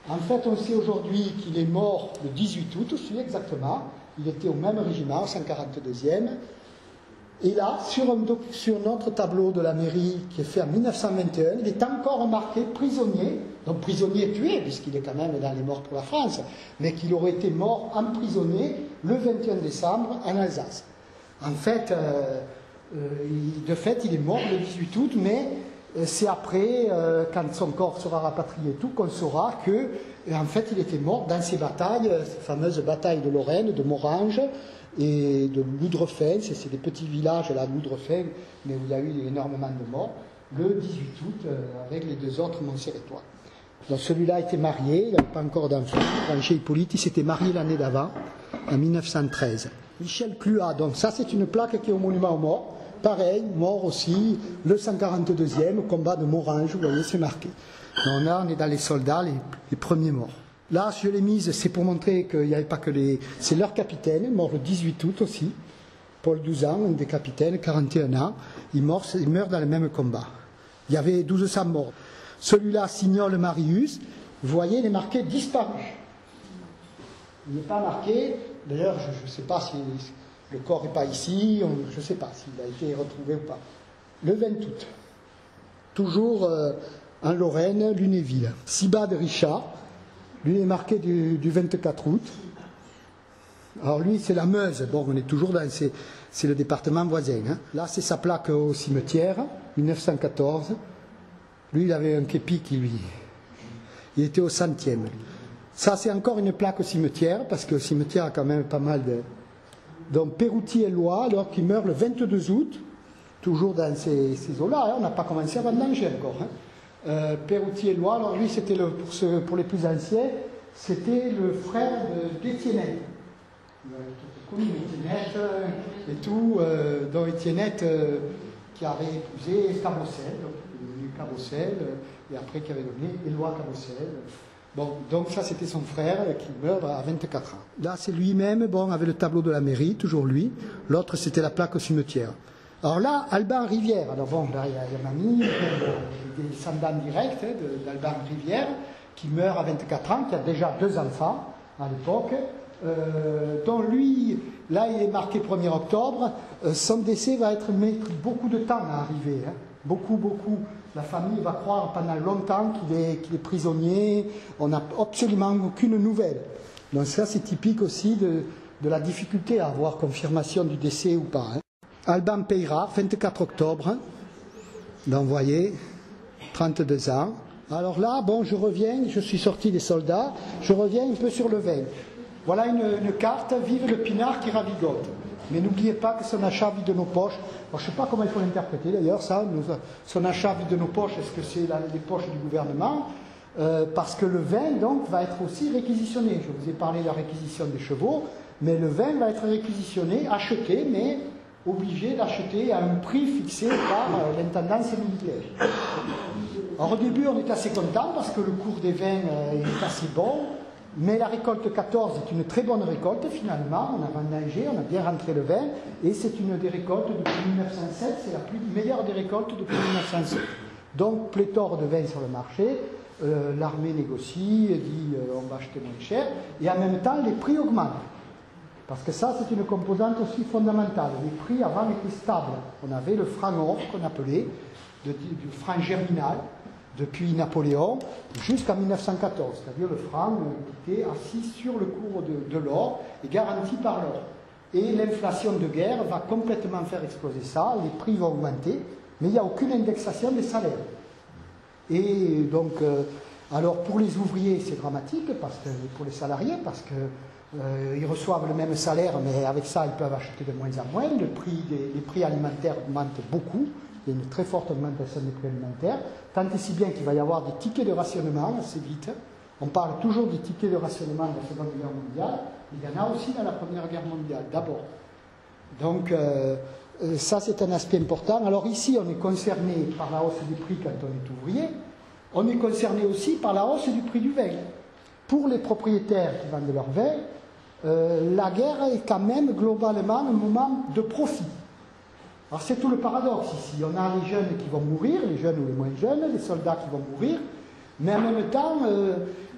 En fait, on sait aujourd'hui qu'il est mort le 18 août, je sais exactement. Il était au même régiment, 142e. Et là, sur notre tableau de la mairie qui est fait en 1921, il est encore marqué prisonnier, donc prisonnier tué, puisqu'il est quand même dans les morts pour la France, mais qu'il aurait été mort emprisonné le 21 décembre en Alsace. En fait, de fait, il est mort le 18 août, mais c'est après, quand son corps sera rapatrié et tout, qu'on saura que, en fait, il était mort dans ces batailles, ces fameuses batailles de Lorraine, de Morange, et de Loudrefin, c'est des petits villages là, Loudrefin, mais où il y a eu énormément de morts, le 18 août, avec les 2 autres Montserratois. Donc celui-là était marié, il n'avait pas encore d'enfant, Branché Hippolyte, il s'était marié l'année d'avant, en 1913. Michel Cluat, donc ça c'est une plaque qui est au monument aux morts, pareil, mort aussi, le 142e, combat de Morange, vous voyez, c'est marqué. Donc là, on est dans les soldats, les premiers morts. Là, je l'ai mise, c'est pour montrer qu'il n'y avait pas que les... C'est leur capitaine, mort le 18 août aussi. Paul Douzan, un des capitaines, 41 ans, il meurt dans le même combat. Il y avait 1200 morts. Celui-là, Signol Marius, vous voyez, il est marqué disparu. Il n'est pas marqué, d'ailleurs, je ne sais pas si le corps n'est pas ici, je ne sais pas s'il a été retrouvé ou pas. Le 20 août, toujours en Lorraine, Lunéville. Sibade Richard, lui est marqué du 24 août. Alors lui, c'est la Meuse, bon, on est toujours dans, c'est le département voisin. Hein. Là, c'est sa plaque au cimetière, 1914. Lui, il avait un képi qui lui... Il était au 100e. Ça, c'est encore une plaque au cimetière, parce que le cimetière a quand même pas mal de... Donc, Péroutier-Lois, alors qu'il meurt le 22 août, toujours dans ces eaux-là, hein, on n'a pas commencé à vendanger encore. Hein. Péroutier-Lois, alors lui, c'était pour les plus anciens, c'était le frère d'Étiennette. Étiennette et tout, dont Étiennette qui avait épousé Cabossel, Cabossel, et après qui avait donné Éloi Cabossel. Bon, donc ça c'était son frère qui meurt à 24 ans. Là c'est lui-même, bon, avec le tableau de la mairie, toujours lui. L'autre c'était la plaque au cimetière. Alors là, Alban Rivière, alors bon, là il y a mamie, des descendants directs d'Alban Rivière, qui meurt à 24 ans, qui a déjà 2 enfants à l'époque. Dont lui, là il est marqué 1er octobre, son décès va mettre beaucoup de temps à arriver. Hein. Beaucoup. La famille va croire pendant longtemps qu'il est prisonnier, on n'a absolument aucune nouvelle. Donc ça c'est typique aussi de la difficulté à avoir confirmation du décès ou pas. Hein. Alban Peyrard, 24 octobre, donc vous voyez, 32 ans. Alors là, bon, je reviens, je suis sorti des soldats, je reviens un peu sur le vin. Voilà une carte, vive le pinard qui ravigote. Mais n'oubliez pas que son achat vide nos poches. Alors, je ne sais pas comment il faut l'interpréter d'ailleurs, ça. Son achat vide nos poches, est-ce que c'est les poches du gouvernement parce que le vin, donc, va être aussi réquisitionné. Je vous ai parlé de la réquisition des chevaux, mais le vin va être réquisitionné, acheté, mais obligé d'acheter à un prix fixé par l'intendance militaire. Alors, au début, on est assez content parce que le cours des vins est assez bon. Mais la récolte 14 est une très bonne récolte finalement, on a vendangé, on a bien rentré le vin, et c'est une des récoltes depuis 1907, c'est la meilleure des récoltes depuis 1907. Donc pléthore de vins sur le marché, l'armée négocie, dit on va acheter moins cher, et en même temps les prix augmentent. Parce que ça c'est une composante aussi fondamentale, les prix avant étaient stables. On avait le franc or qu'on appelait, du franc germinal, depuis Napoléon jusqu'en 1914, c'est-à-dire le franc qui était assis sur le cours de l'or et garanti par l'or. Et l'inflation de guerre va complètement faire exploser ça, les prix vont augmenter, mais il n'y a aucune indexation des salaires. Et donc, alors pour les ouvriers c'est dramatique, parce que pour les salariés, parce qu'ils reçoivent le même salaire, mais avec ça ils peuvent acheter de moins en moins, les prix alimentaires augmentent beaucoup. Il y a une très forte augmentation des prix alimentaires, tant et si bien qu'il va y avoir des tickets de rationnement assez vite. On parle toujours des tickets de rationnement de la Seconde Guerre mondiale, il y en a aussi dans la Première Guerre mondiale, d'abord. Donc, ça c'est un aspect important. Alors ici, on est concerné par la hausse des prix quand on est ouvrier, on est concerné aussi par la hausse du prix du vin. Pour les propriétaires qui vendent leur vin, la guerre est quand même globalement un moment de profit. Alors c'est tout le paradoxe ici, on a les jeunes qui vont mourir, les jeunes ou les moins jeunes, les soldats qui vont mourir, mais en même temps,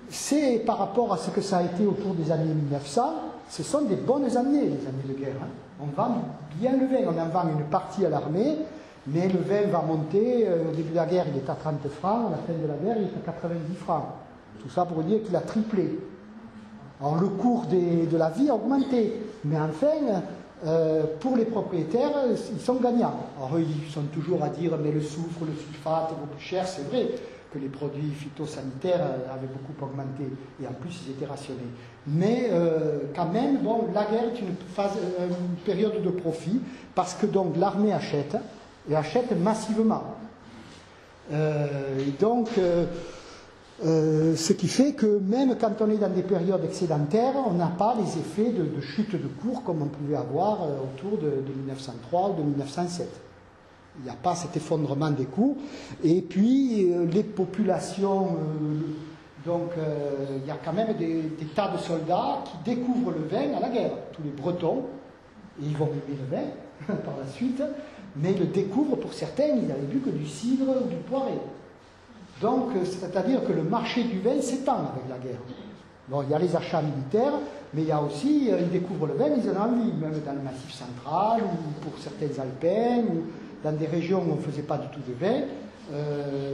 c'est par rapport à ce que ça a été autour des années 1900, ce sont des bonnes années, les années de guerre. Hein. On vend bien le vin, on en vend une partie à l'armée, mais le vin va monter, au début de la guerre il est à 30 francs, à la fin de la guerre il est à 90 francs. Tout ça pour dire qu'il a triplé. Alors le cours de la vie a augmenté, mais enfin... pour les propriétaires, ils sont gagnants. Alors ils sont toujours à dire mais le soufre, le sulfate est beaucoup plus cher, c'est vrai que les produits phytosanitaires avaient beaucoup augmenté et en plus ils étaient rationnés. Mais quand même, bon, la guerre est une période de profit parce que donc l'armée achète et achète massivement. Et donc ce qui fait que même quand on est dans des périodes excédentaires, on n'a pas les effets de chute de cours comme on pouvait avoir autour de 1903 ou de 1907. Il n'y a pas cet effondrement des cours. Et puis les populations, donc il y a quand même des tas de soldats qui découvrent le vin à la guerre. Tous les Bretons, et ils vont aimer le vin par la suite, mais le découvrent pour certains, ils n'avaient bu que du cidre ou du poiré. Donc, c'est-à-dire que le marché du vin s'étend avec la guerre. Bon, il y a les achats militaires, mais il y a aussi, ils découvrent le vin, ils en ont envie, même dans le Massif central, ou pour certaines Alpines, ou dans des régions où on ne faisait pas du tout de vin,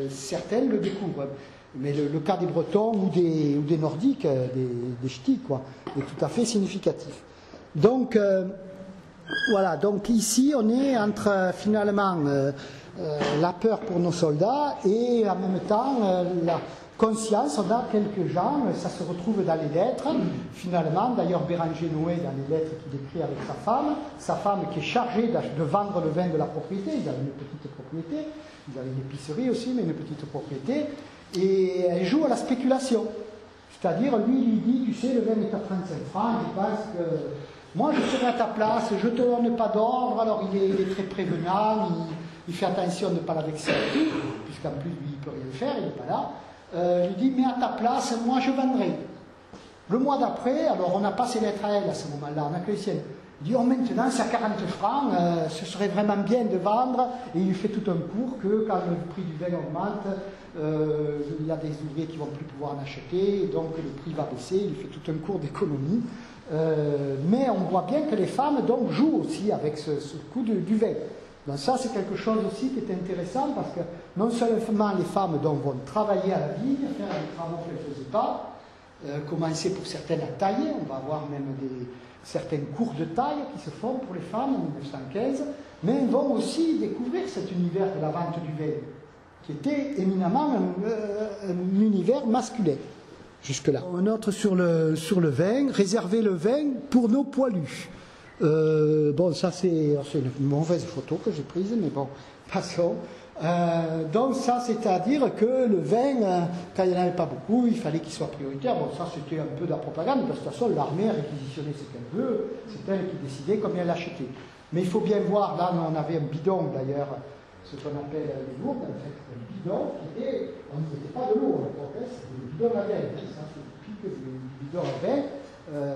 certaines le découvrent. Mais le cas des Bretons ou des Nordiques, des Ch'tis, quoi, est tout à fait significatif. Donc, voilà, donc ici, on est entre, finalement, la peur pour nos soldats et en même temps, la conscience. On a quelques gens, ça se retrouve dans les lettres, finalement, d'ailleurs Béranger Noé, dans les lettres qu'il écrit avec sa femme qui est chargée de vendre le vin de la propriété, ils avaient une petite propriété, ils avaient une épicerie aussi, mais une petite propriété, et elle joue à la spéculation. C'est-à-dire, lui, il lui dit, tu sais, le vin est à 35 francs, je pense que moi, je serai à ta place, je ne te donne pas d'ordre, alors il est très prévenant, il fait attention de ne pas la vexer, puisqu'en plus, lui, il ne peut rien faire, il n'est pas là. Il lui dit, mais à ta place, moi, je vendrai. Le mois d'après, alors on n'a pas ses lettres à elle à ce moment-là, on n'a que les siennes. Il dit, oh, maintenant, c'est à 40 francs, ce serait vraiment bien de vendre, et il fait tout un cours que quand le prix du vin augmente, il y a des ouvriers qui ne vont plus pouvoir en acheter, donc le prix va baisser, il fait tout un cours d'économie. Mais on voit bien que les femmes donc, jouent aussi avec ce coup du vin. Donc ça, c'est quelque chose aussi qui est intéressant parce que non seulement les femmes donc, vont travailler à la vigne, faire des travaux qu'elles ne faisaient pas, commencer pour certaines à tailler, on va avoir même certains cours de taille qui se font pour les femmes en 1915, mais elles vont aussi découvrir cet univers de la vente du vin, qui était éminemment un univers masculin. Jusque-là. Un autre sur le vin, réserver le vin pour nos poilus. Bon, ça c'est une mauvaise photo que j'ai prise, mais bon, passons. Donc ça, c'est-à-dire que le vin, quand il n'y en avait pas beaucoup, il fallait qu'il soit prioritaire. Bon, ça c'était un peu de la propagande, parce que de toute façon, l'armée réquisitionnait ce qu'elle veut, c'est elle qui décidait combien elle achetait. Mais il faut bien voir, là on avait un bidon d'ailleurs, ce qu'on appelle les lourdes, en fait, un bidon qui était, on ne mettait pas de l'eau à l'époque, c'était le bidon à vin, ça c'est le pic du bidon à vin.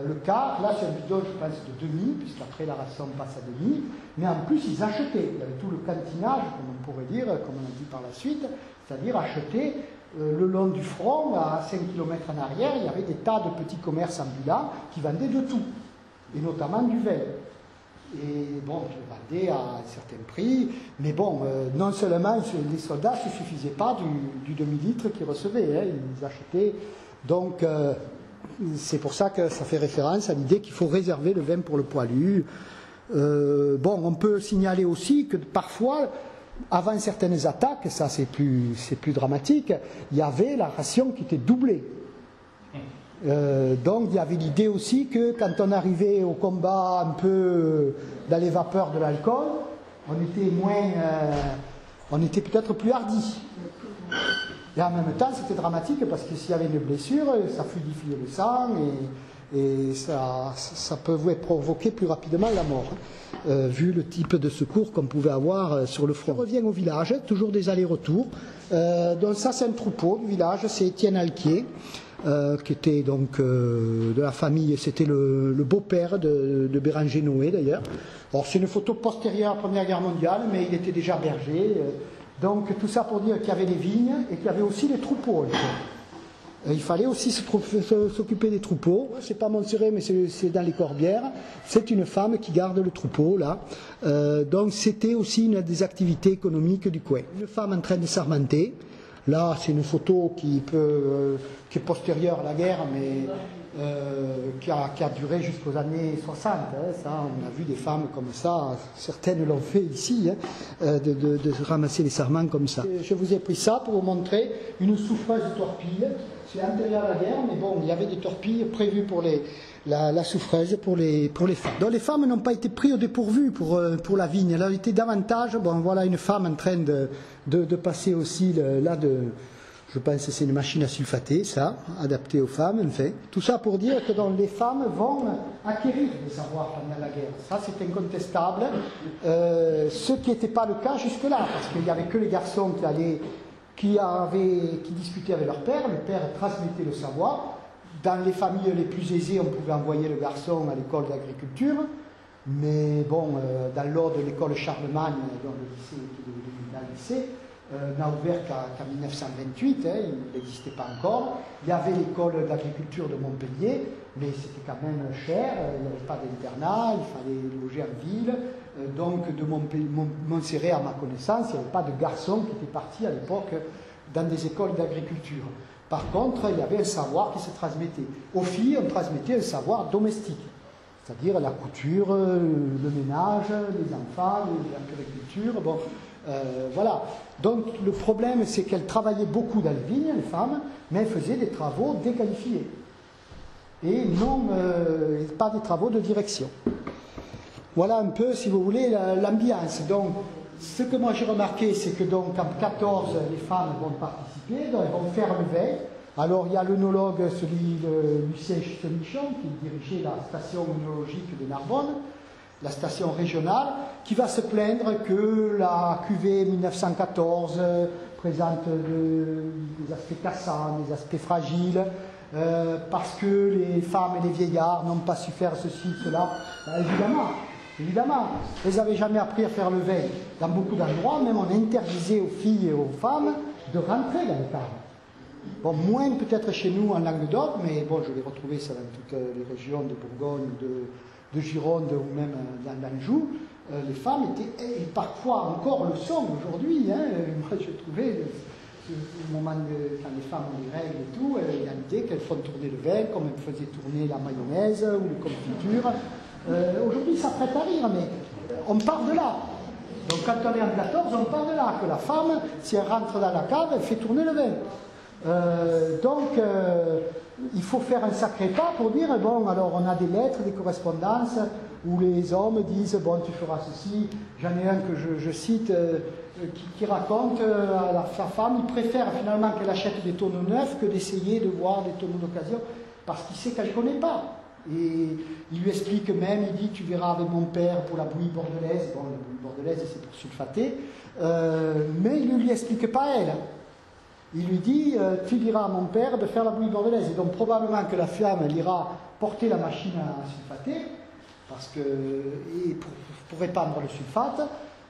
Le quart, là c'est un bidon je pense de demi, puisqu'après la ration passe à demi, mais en plus ils achetaient, il y avait tout le cantinage, comme on pourrait dire, comme on a dit par la suite, c'est-à-dire acheter le long du front, à 5 km en arrière, il y avait des tas de petits commerces ambulants qui vendaient de tout, et notamment du vin. Et bon, je le vendais à un certain prix, mais bon, non seulement les soldats ne se suffisaient pas du demi-litre qu'ils recevaient, hein, ils achetaient. Donc, c'est pour ça que ça fait référence à l'idée qu'il faut réserver le vin pour le poilu. Bon, on peut signaler aussi que parfois, avant certaines attaques, ça c'est plus dramatique, il y avait la ration qui était doublée. Donc il y avait l'idée aussi que quand on arrivait au combat un peu dans les vapeurs de l'alcool, on était peut-être plus hardi. Et en même temps c'était dramatique parce que s'il y avait une blessure, ça fluidifiait le sang et ça pouvait provoquer plus rapidement la mort, vu le type de secours qu'on pouvait avoir sur le front. On revient au village, toujours des allers-retours. Donc ça c'est un troupeau du village, c'est Étienne Alquier. Qui était donc de la famille, c'était le beau-père de Béranger Noé d'ailleurs. Alors c'est une photo postérieure à la Première Guerre mondiale, mais il était déjà berger. Donc tout ça pour dire qu'il y avait des vignes et qu'il y avait aussi des troupeaux. Il fallait aussi s'occuper des troupeaux. C'est pas Montserrat, mais c'est dans les Corbières. C'est une femme qui garde le troupeau là. Donc c'était aussi une des activités économiques du coin. Une femme en train de sarmenter. Là, c'est une photo qui est postérieure à la guerre, mais qui a duré jusqu'aux années 60. Hein, ça, on a vu des femmes comme ça, certaines l'ont fait ici, hein, de ramasser les sarments comme ça. Je vous ai pris ça pour vous montrer une souffreuse torpille. C'est antérieur à la guerre, mais bon, il y avait des torpilles prévues pour la souffreuse pour les femmes. Donc les femmes n'ont pas été prises au dépourvu pour la vigne. Elles ont été davantage, bon voilà une femme en train de passer aussi je pense que c'est une machine à sulfater, ça, adaptée aux femmes, enfin. Tout ça pour dire que donc, les femmes vont acquérir des savoirs pendant la guerre. Ça, c'est incontestable. Ce qui n'était pas le cas jusque-là, parce qu'il n'y avait que les garçons qui discutaient avec leur père. Le père transmettait le savoir. Dans les familles les plus aisées, on pouvait envoyer le garçon à l'école d'agriculture. Mais bon, dans l'ordre de l'école Charlemagne, dans le lycée, n'a ouvert qu'en 1928, hein, il n'existait pas encore. Il y avait l'école d'agriculture de Montpellier, mais c'était quand même cher, il n'y avait pas d'internat, il fallait loger en ville. Donc de Montserrat, à ma connaissance, il n'y avait pas de garçons qui étaient partis à l'époque dans des écoles d'agriculture. Par contre, il y avait un savoir qui se transmettait. Aux filles, on transmettait un savoir domestique, c'est-à-dire la couture, le ménage, les enfants, l'agriculture, bon, voilà. Donc le problème, c'est qu'elles travaillaient beaucoup dans les vignes, les femmes, mais elles faisaient des travaux déqualifiés. Et non, pas des travaux de direction. Voilà un peu, si vous voulez, l'ambiance. Donc, ce que moi j'ai remarqué, c'est que donc en 14, les femmes vont participer, donc elles vont faire le veille. Alors, il y a l'œnologue, celui de Lucien Semichon, qui dirigeait la station œnologique de Narbonne, la station régionale, qui va se plaindre que la cuvée 1914 présente des aspects cassants, des aspects fragiles, parce que les femmes et les vieillards n'ont pas su faire ceci, cela. Ben, évidemment, elles n'avaient jamais appris à faire le veille. Dans beaucoup d'endroits, même on interdisait aux filles et aux femmes de rentrer dans les caves. Bon, moins peut-être chez nous en Languedoc, mais bon, je l'ai retrouvé ça dans toutes les régions de Bourgogne, de Gironde ou même dans l'Anjou. Les femmes étaient, et parfois encore le sont aujourd'hui. Hein, moi, j'ai trouvé le moment quand les femmes ont les règles et tout, il y a l'idée qu'elles font tourner le vin, comme elles faisaient tourner la mayonnaise ou les confitures. Aujourd'hui, ça prête à rire, mais on part de là. Donc, quand on est en 14, on part de là, que la femme, si elle rentre dans la cave, elle fait tourner le vin. Donc, il faut faire un sacré pas pour dire, bon, alors on a des lettres, des correspondances, où les hommes disent, bon, tu feras ceci. J'en ai un que je cite, qui raconte à sa femme, il préfère finalement qu'elle achète des tonneaux neufs que d'essayer de voir des tonneaux d'occasion, parce qu'il sait qu'elle ne connaît pas. Et il lui explique même, il dit, tu verras avec mon père pour la bouillie bordelaise, bon, la bouillie bordelaise c'est pour sulfater, mais il ne lui explique pas elle. Il lui dit, tu diras à mon père de faire la bouillie bordelaise. Et donc probablement que la femme, elle ira porter la machine à sulfater, parce que, pour répandre le sulfate,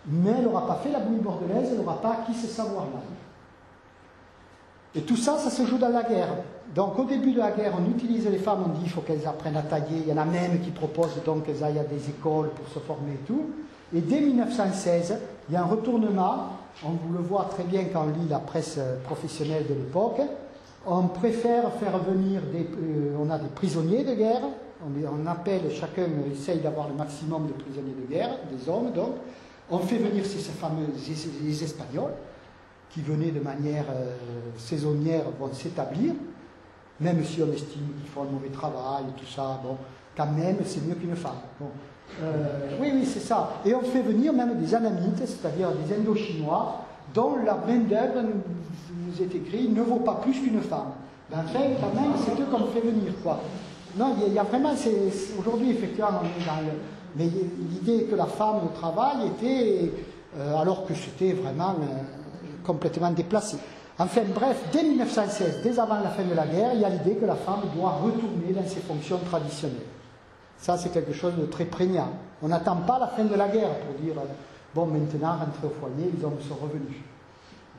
mais elle n'aura pas fait la bouillie bordelaise, elle n'aura pas acquis ce savoir-là. Et tout ça, ça se joue dans la guerre. Donc au début de la guerre, on utilise les femmes, on dit qu'il faut qu'elles apprennent à tailler. Il y en a même qui proposent donc qu'elles aillent à des écoles pour se former et tout. Et dès 1916, il y a un retournement. On vous le voit très bien quand on lit la presse professionnelle de l'époque. On préfère faire venir on a des prisonniers de guerre. On appelle, chacun essaye d'avoir le maximum de prisonniers de guerre, des hommes donc. On fait venir ces fameux les Espagnols, qui venaient de manière saisonnière, vont s'établir, même si on estime qu'ils font un mauvais travail, tout ça, bon, quand même, c'est mieux qu'une femme. Bon. Oui, c'est ça. Et on fait venir même des Anamites, c'est-à-dire des Indo-Chinois, dont la main-d'œuvre, nous est écrit, ne vaut pas plus qu'une femme. Ben, enfin, quand même, c'est eux qu'on fait venir, quoi. Non, il y a vraiment, aujourd'hui, effectivement, on est dans mais l'idée que la femme au travail était, alors que c'était vraiment complètement déplacé. Enfin bref, dès 1916, dès avant la fin de la guerre, il y a l'idée que la femme doit retourner dans ses fonctions traditionnelles. Ça, c'est quelque chose de très prégnant. On n'attend pas la fin de la guerre pour dire, bon, maintenant, rentrer au foyer, les hommes sont revenus.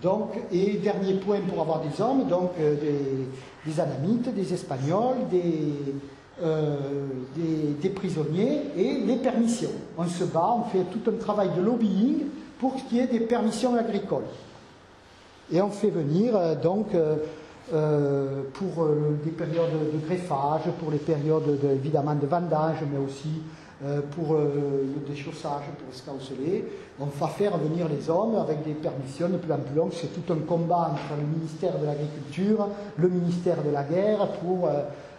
Donc, et dernier point pour avoir des hommes, donc des Anamites, des Espagnols, des prisonniers et les permissions. On se bat, on fait tout un travail de lobbying pour qu'il y ait des permissions agricoles. Et on fait venir donc pour des périodes de greffage, pour les périodes évidemment de vendage, mais aussi pour le déchaussage, pour escauceler. On va faire venir les hommes avec des permissions de plus en plus longues. C'est tout un combat entre le ministère de l'Agriculture, le ministère de la Guerre, pour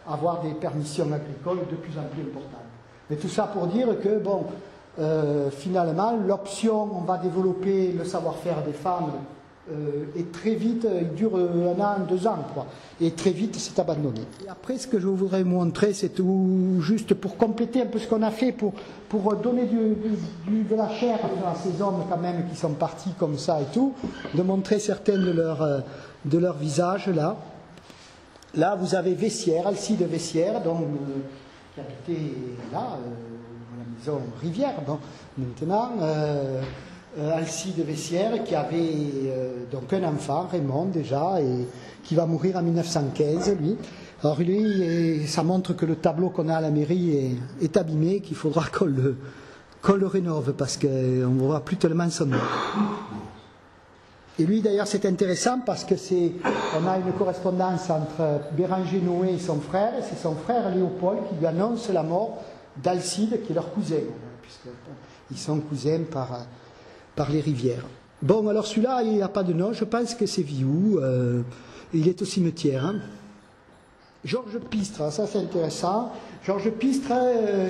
avoir des permissions agricoles de plus en plus importantes. Mais tout ça pour dire que, bon, finalement, l'option, on va développer le savoir-faire des femmes, et très vite, il dure 1 an, 2 ans, quoi. Et très vite, c'est abandonné. Et après, ce que je voudrais vous montrer, c'est tout juste pour compléter un peu ce qu'on a fait, pour donner de la chair à ces hommes quand même qui sont partis comme ça et tout, de montrer certains de leurs visages, là. Là, vous avez Vessières, Alcide Vessières, donc, qui habitait là, la maison Rivière, bon, maintenant, Alcide Vessière, qui avait donc un enfant, Raymond déjà, et qui va mourir en 1915, lui. Alors lui, ça montre que le tableau qu'on a à la mairie est abîmé, qu'il faudra qu'on le rénove, parce qu'on ne voit plus tellement son nom. Et lui, d'ailleurs, c'est intéressant parce que on a une correspondance entre Béranger Noé et son frère, et c'est son frère Léopold qui lui annonce la mort d'Alcide, qui est leur cousin, puisqu'ils sont cousins par les rivières. Bon, alors celui-là, il n'a pas de nom, je pense que c'est Viou, il est au cimetière. Hein. Georges Pistre, ça c'est intéressant. Georges Pistre,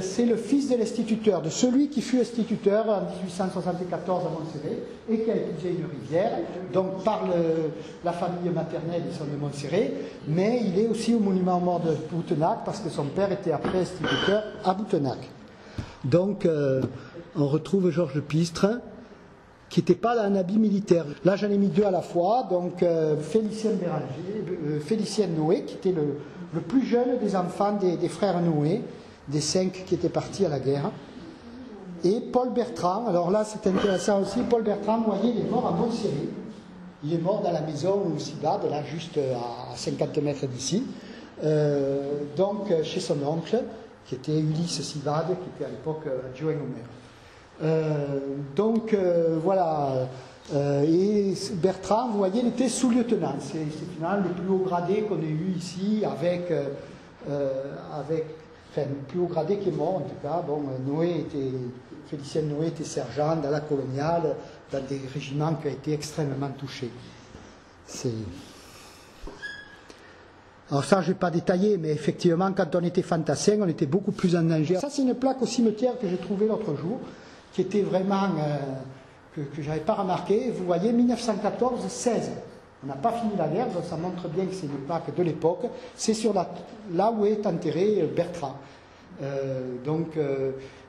c'est le fils de l'instituteur, de celui qui fut instituteur en 1874 à Montserrat et qui a épousé une rivière. Donc par la famille maternelle, ils sont de Montserrat, mais il est aussi au monument aux morts de Boutenac parce que son père était après instituteur à Boutenac. Donc on retrouve Georges Pistre, qui n'était pas dans un habit militaire. Là, j'en ai mis deux à la fois. Donc, Félicien Noé, qui était le plus jeune des enfants des frères Noé, des 5 qui étaient partis à la guerre. Et Paul Bertrand. Alors là, c'est intéressant aussi. Paul Bertrand, vous voyez, il est mort à Montserrat. Il est mort dans la maison au Cibade, là, juste à 50 mètres d'ici. Donc, chez son oncle, qui était Ulysse Cibade, qui était à l'époque adjoint au maire. Voilà. Et Bertrand, vous voyez, il était sous-lieutenant. C'est finalement le plus haut gradé qu'on ait eu ici, enfin, le plus haut gradé qui est mort en tout cas. Bon, Félicien Noé était sergent dans la coloniale, dans des régiments qui ont été extrêmement touchés. Alors ça, je ne vais pas détailler, mais effectivement, quand on était fantassin, on était beaucoup plus en danger. Ça, c'est une plaque au cimetière que j'ai trouvée l'autre jour, qui était vraiment, que je n'avais pas remarqué. Vous voyez, 1914-16. On n'a pas fini la guerre, donc ça montre bien que c'est une plaque de l'époque. C'est sur là où est enterré Bertrand. Mais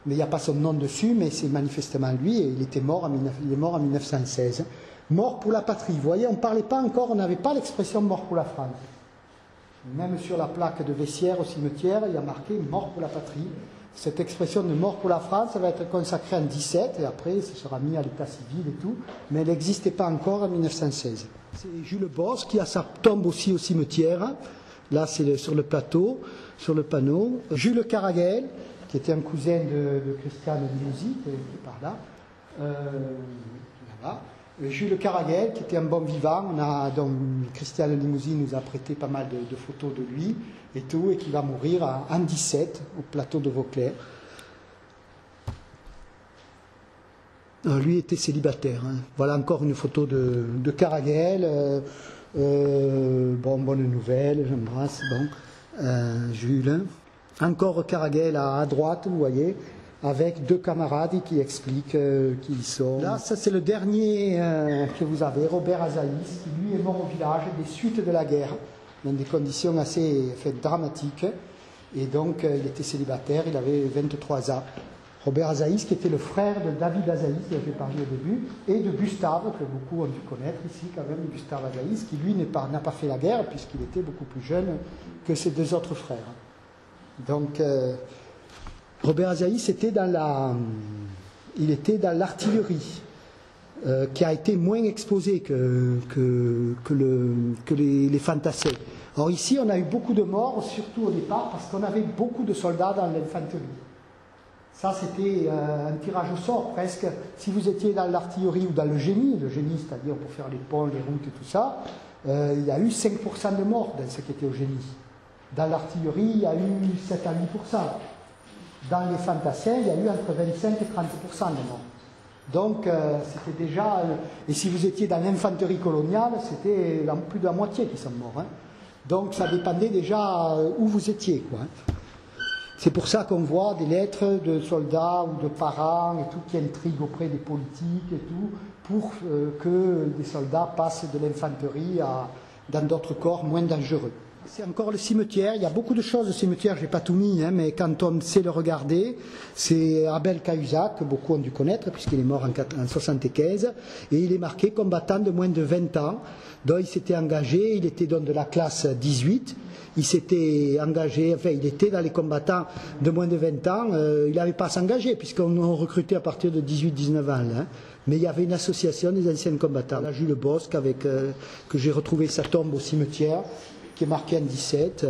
il n'y a pas son nom dessus, mais c'est manifestement lui, et il est mort en 1916. Mort pour la patrie. Vous voyez, on ne parlait pas encore, on n'avait pas l'expression mort pour la France. Même sur la plaque de Vessière au cimetière, il y a marqué mort pour la patrie. Cette expression de mort pour la France, ça va être consacrée en 17 et après, ça sera mis à l'état civil et tout, mais elle n'existait pas encore en 1916. C'est Jules Bosse qui a sa tombe aussi au cimetière. Là, c'est sur le plateau, sur le panneau. Jules Caraguel, qui était un cousin de Christiane Limousin, qui est par là. Là-bas. Jules Caraguel, qui était un bon vivant, donc Christiane Limousin nous a prêté pas mal de photos de lui et tout, et qui va mourir en 17 au plateau de Vauclair. Lui était célibataire. Hein. Voilà encore une photo de Caraguel. Bonne nouvelle, j'embrasse. Jules. Encore Caraguel à droite, vous voyez, avec deux camarades qui expliquent qui ils sont. Là, ça c'est le dernier que vous avez, Robert Azaïs, qui lui est mort au village des suites de la guerre, dans des conditions assez dramatiques. Et donc, il était célibataire, il avait 23 ans. Robert Azaïs, qui était le frère de David Azaïs, dont j'ai parlé au début, et de Gustave, que beaucoup ont dû connaître ici quand même, Gustave Azaïs, qui lui n'a pas fait la guerre, puisqu'il était beaucoup plus jeune que ses deux autres frères. Donc, Robert Azaïs était dans l'artillerie, qui a été moins exposée que les fantassins. Or ici, on a eu beaucoup de morts, surtout au départ, parce qu'on avait beaucoup de soldats dans l'infanterie. Ça, c'était un tirage au sort, presque. Si vous étiez dans l'artillerie ou dans le génie, c'est-à-dire pour faire les ponts, les routes et tout ça, il y a eu 5% de morts dans ce qui était au génie. Dans l'artillerie, il y a eu 7 à 8%. Dans les fantassins, il y a eu entre 25 et 30% de morts. Donc, c'était déjà... et si vous étiez dans l'infanterie coloniale, c'était plus de la moitié qui sont morts. Hein. Donc, ça dépendait déjà où vous étiez, quoi. C'est pour ça qu'on voit des lettres de soldats ou de parents et tout qui intriguent auprès des politiques et tout, pour que des soldats passent de l'infanterie dans d'autres corps moins dangereux. C'est encore le cimetière, il y a beaucoup de choses au cimetière, je n'ai pas tout mis, hein, mais quand on sait le regarder, c'est Abel Cahuzac, que beaucoup ont dû connaître, puisqu'il est mort en 1975, et il est marqué combattant de moins de 20 ans, dont il s'était engagé, il était donc de la classe 18, il s'était engagé, enfin il était dans les combattants de moins de 20 ans, il n'avait pas à s'engager puisqu'on recrutait à partir de 18-19 ans. Là, hein. Mais il y avait une association des anciens combattants. Là, Jules Bosc, que j'ai retrouvé sa tombe au cimetière, qui est marquée en 17.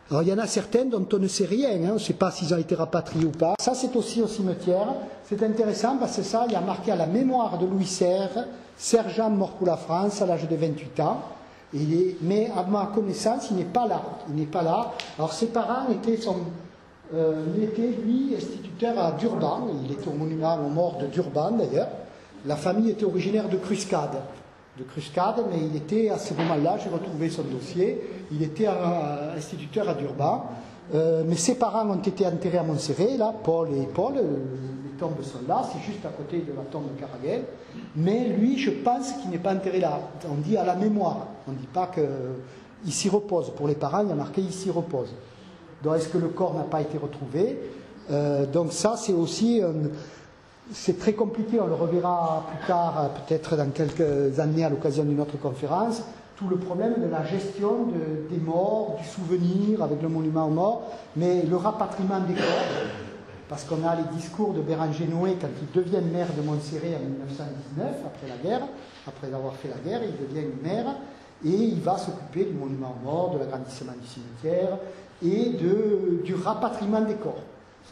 Alors il y en a certaines dont on ne sait rien, hein. On ne sait pas s'ils ont été rapatriés ou pas. Ça c'est aussi au cimetière, c'est intéressant parce que ça, il y a marqué à la mémoire de Louis Serre, sergent mort pour la France à l'âge de 28 ans. Mais à ma connaissance, il n'est pas là. Il n'est pas là. Alors ses parents étaient il était lui instituteur à Durban, il était au monument aux morts de Durban d'ailleurs. La famille était originaire de Cruscade. Mais il était à ce moment-là, j'ai retrouvé son dossier, il était instituteur à Durban, mais ses parents ont été enterrés à Montserrat, là, Paul et Paul, les tombes sont là, c'est juste à côté de la tombe de Caraguel, mais lui, je pense qu'il n'est pas enterré là, on dit à la mémoire, on ne dit pas qu'il s'y repose, pour les parents, il y a marqué il s'y repose. Donc est-ce que le corps n'a pas été retrouvé? Donc ça, c'est aussi... C'est très compliqué, on le reverra plus tard, peut-être dans quelques années à l'occasion d'une autre conférence, tout le problème de la gestion des morts, du souvenir avec le monument aux morts, mais le rapatriement des corps, parce qu'on a les discours de Béranger Noé quand il devient maire de Montserrat en 1919, après la guerre, après avoir fait la guerre, il devient maire, et il va s'occuper du monument aux morts, de l'agrandissement du cimetière, et du rapatriement des corps.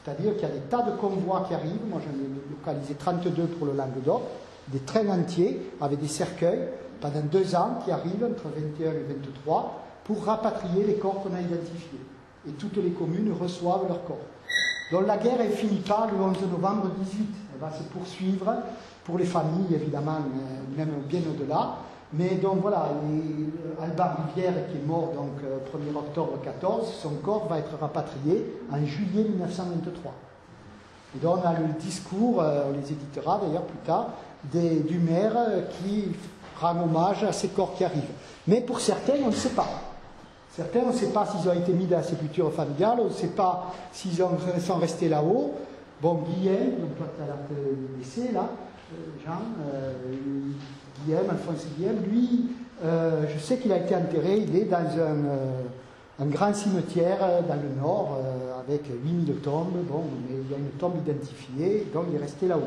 C'est-à-dire qu'il y a des tas de convois qui arrivent, moi j'en ai localisé 32 pour le Languedoc, des trains entiers avec des cercueils pendant 2 ans qui arrivent entre 21 et 23 pour rapatrier les corps qu'on a identifiés. Et toutes les communes reçoivent leurs corps. Donc la guerre, elle ne finit pas le 11 novembre 18, elle va se poursuivre pour les familles évidemment, même bien au-delà. Mais donc voilà, Alban Rivière qui est mort donc 1er octobre 14, son corps va être rapatrié en juillet 1923. Et donc on a le discours, on les éditera d'ailleurs plus tard, du maire qui rend hommage à ces corps qui arrivent. Mais pour certains, on ne sait pas. Certains, on ne sait pas s'ils ont été mis dans la sépulture familiale, on ne sait pas s'ils sont restés là-haut. Bon, Guillaume, donc toi tu as l'air laissé là, Jean, Guillaume, Alphonse Guillaume, lui, je sais qu'il a été enterré, il est dans un grand cimetière dans le nord, avec 8000 tombes, bon, mais il y a une tombe identifiée, donc il est resté là-haut.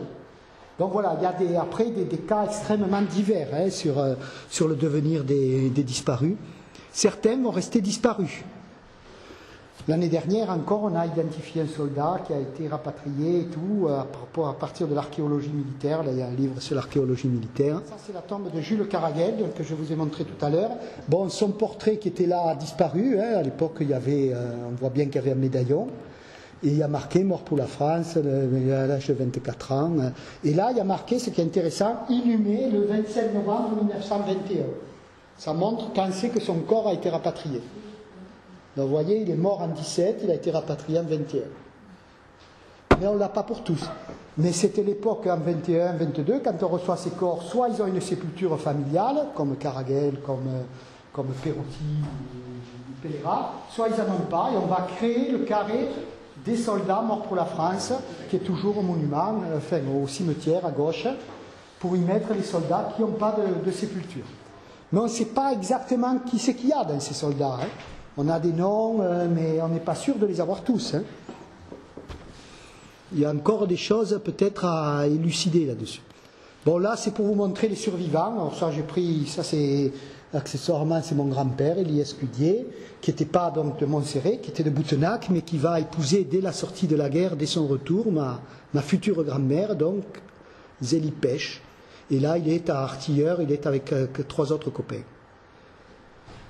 Donc voilà, il y a après des cas extrêmement divers hein, sur le devenir des disparus. Certains vont rester disparus. L'année dernière encore, on a identifié un soldat qui a été rapatrié et tout, à partir de l'archéologie militaire. Là, il y a un livre sur l'archéologie militaire. Ça, c'est la tombe de Jules Caraguel, que je vous ai montré tout à l'heure. Bon, son portrait qui était là a disparu. Hein. À l'époque, il y avait, on voit bien qu'il y avait un médaillon. Et il y a marqué « Mort pour la France » à l'âge de 24 ans. Et là, il y a marqué, ce qui est intéressant, « Inhumé le 27 novembre 1921 ». Ça montre quand c'est que son corps a été rapatrié. Donc vous voyez, il est mort en 17, il a été rapatrié en 21. Mais on ne l'a pas pour tous. Mais c'était l'époque en 21, 22, quand on reçoit ces corps, soit ils ont une sépulture familiale, comme Caraguel, comme Perotti, Pélera, soit ils n'en ont pas, et on va créer le carré des soldats morts pour la France, qui est toujours au monument, enfin au cimetière à gauche, pour y mettre les soldats qui n'ont pas de sépulture. Mais on ne sait pas exactement qui c'est qu'il y a dans ces soldats. Hein. On a des noms, mais on n'est pas sûr de les avoir tous. Hein. Il y a encore des choses peut-être à élucider là-dessus. Bon, là, c'est pour vous montrer les survivants. Alors ça, j'ai pris, ça c'est, accessoirement, c'est mon grand-père, Elias Cudier, qui n'était pas donc de Montserrat, qui était de Boutenac, mais qui va épouser dès la sortie de la guerre, dès son retour, ma future grand-mère, donc Zélie Pêche. Et là, il est à artilleur, il est avec 3 autres copains.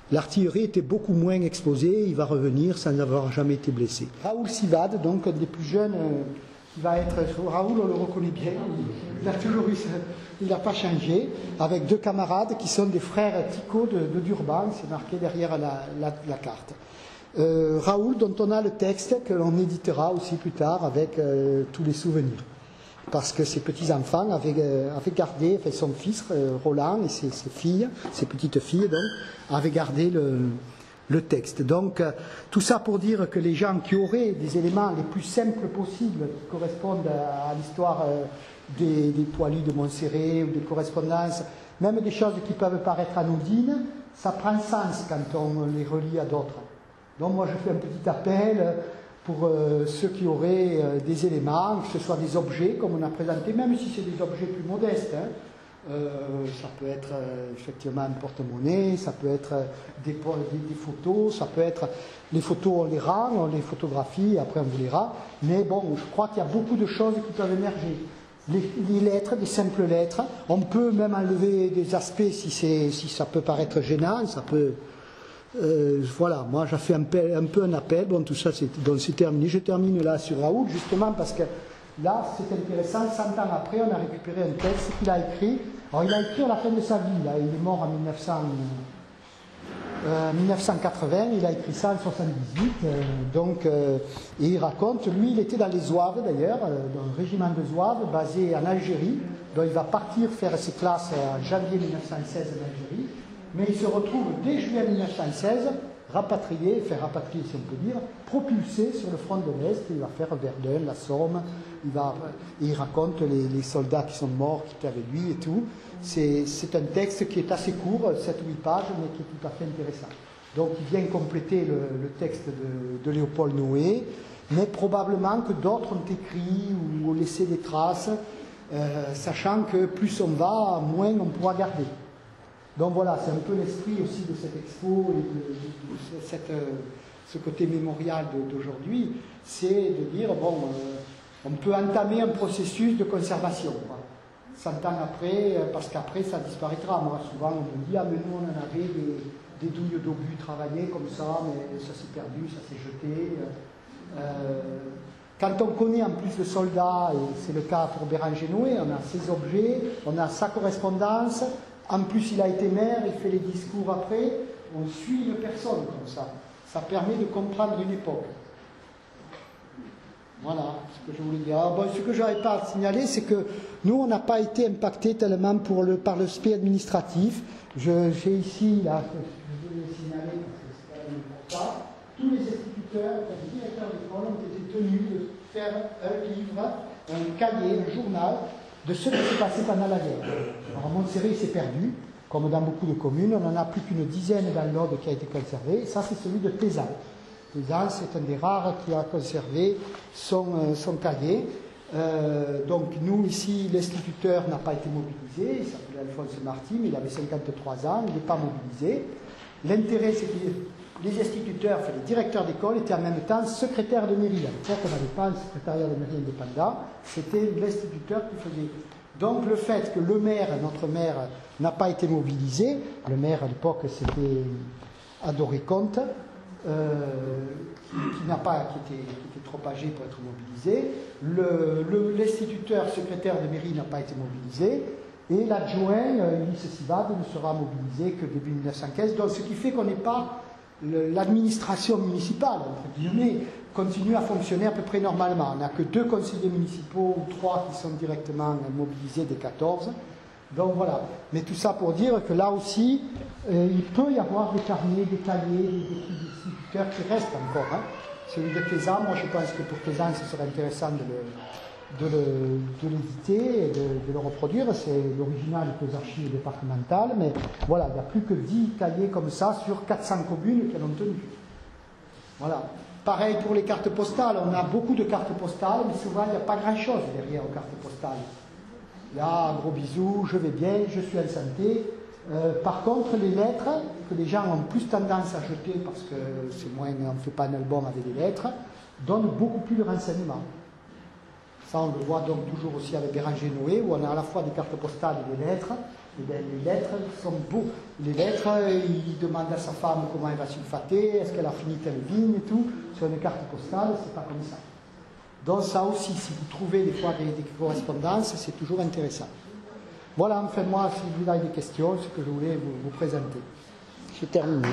L'artillerie était beaucoup moins exposée, il va revenir sans avoir jamais été blessé. Raoul Sivad, donc un des plus jeunes, qui va être... Raoul, on le reconnaît bien, il a toujours eu, il n'a pas changé, avec 2 camarades qui sont des frères Ticot de Durban, c'est marqué derrière la carte. Raoul, dont on a le texte, que l'on éditera aussi plus tard avec tous les souvenirs. Parce que ses petits-enfants avaient gardé, enfin son fils Roland et ses filles, ses petites filles donc, avaient gardé le texte. Donc tout ça pour dire que les gens qui auraient des éléments les plus simples possibles qui correspondent à l'histoire des poilus de Montserrat ou des correspondances, même des choses qui peuvent paraître anodines, ça prend sens quand on les relie à d'autres. Donc moi je fais un petit appel pour ceux qui auraient des éléments, que ce soit des objets comme on a présenté, même si c'est des objets plus modestes. Hein. Ça peut être effectivement un porte-monnaie, ça peut être des photos, ça peut être... Les photos on les rend, on les photographie, après on vous les rend. Mais bon, je crois qu'il y a beaucoup de choses qui peuvent émerger. Les lettres, des simples lettres, on peut même enlever des aspects si ça peut paraître gênant, ça peut... voilà, moi j'ai fait un peu un appel, bon tout ça c'est terminé, je termine là sur Raoult justement parce que là c'est intéressant, 100 ans après on a récupéré un texte qu'il a écrit, alors il a écrit à la fin de sa vie, là, il est mort en 1980, il a écrit ça en 78, et il raconte, lui il était dans les Zouaves d'ailleurs, dans le régiment de Zouaves basé en Algérie, donc il va partir faire ses classes en janvier 1916 en Algérie, mais il se retrouve dès juillet 1916 rapatrié si on peut dire, propulsé sur le front de l'Est, il va faire Verdun, la Somme, il raconte les soldats qui sont morts, qui étaient avec lui et tout. C'est un texte qui est assez court, 7 ou 8 pages, mais qui est tout à fait intéressant. Donc il vient compléter le texte de Léopold Noé, mais probablement que d'autres ont écrit ou laissé des traces, sachant que plus on va, moins on pourra garder. Donc voilà, c'est un peu l'esprit aussi de cette expo et de ce côté mémorial d'aujourd'hui, c'est de dire, bon, on peut entamer un processus de conservation. 100 ans après, parce qu'après ça disparaîtra. Moi, souvent, on me dit, ah mais nous on en avait des douilles d'obus travaillées comme ça, mais ça s'est perdu, ça s'est jeté. Quand on connaît en plus le soldat, et c'est le cas pour Béranger Noé, on a ses objets, on a sa correspondance. En plus, il a été maire, il fait les discours après. On suit une personne comme ça. Ça permet de comprendre une époque. Voilà ce que je voulais dire. Alors, bon, ce que je n'avais pas à signaler, c'est que nous, on n'a pas été impacté tellement par l'aspect administratif. J'ai ici, là, je voulais signaler, parce que c'est quand même important, tous les instituteurs, les directeurs d'école ont été tenus de faire un livre, un cahier, un journal, de ce qui s'est passé pendant la guerre. Alors Montserrat s'est perdu, comme dans beaucoup de communes, on n'en a plus qu'une dizaine dans l'Aude qui a été conservé, ça c'est celui de Tézan. Tézan, c'est un des rares qui a conservé son cahier. Donc nous ici, l'instituteur n'a pas été mobilisé, il s'appelait Alphonse Marty, mais il avait 53 ans, il n'est pas mobilisé. L'intérêt c'est que les instituteurs, enfin les directeurs d'école étaient en même temps secrétaires de mairie. À l'époque, on n'avait pas un secrétariat de mairie indépendant, c'était l'instituteur qui faisait. Donc le fait que le maire, notre maire, n'a pas été mobilisé, le maire à l'époque c'était Adoré Comte, qui était trop âgé pour être mobilisé, l'instituteur secrétaire de mairie n'a pas été mobilisé, et l'adjoint, Ulysse Sivade, ne sera mobilisé que début 1915, donc ce qui fait qu'on n'est pas l'administration municipale, entre guillemets, continue à fonctionner à peu près normalement. On n'a que 2 conseillers municipaux ou 3 qui sont directement mobilisés des 14. Donc voilà. Mais tout ça pour dire que là aussi, il peut y avoir des carnets, des cahiers, des instituteurs qui restent encore. Hein. Celui de Tézan, moi je pense que pour Tézan, ce serait intéressant de l'éditer et de le reproduire. C'est l'original des archives départementales, mais voilà, il n'y a plus que 10 cahiers comme ça sur 400 communes qu'elles ont tenu. Voilà. Pareil pour les cartes postales, on a beaucoup de cartes postales, mais souvent il n'y a pas grand-chose derrière aux cartes postales. Il y a un gros bisou, je vais bien, je suis en santé. Par contre, les lettres, que les gens ont plus tendance à jeter parce que c'est moins, on ne fait pas un album avec des lettres, donnent beaucoup plus de renseignements. Ça, on le voit donc toujours aussi avec Béranger Noé, où on a à la fois des cartes postales et des lettres. Et bien, les lettres sont beaux. Les lettres, il demande à sa femme comment elle va sulfater, est-ce qu'elle a fini telle vigne et tout. Sur une carte postale, c'est pas comme ça. Donc ça aussi, si vous trouvez des fois des correspondances, c'est toujours intéressant. Voilà, enfin moi, si vous avez des questions, ce que je voulais vous présenter. J'ai terminé.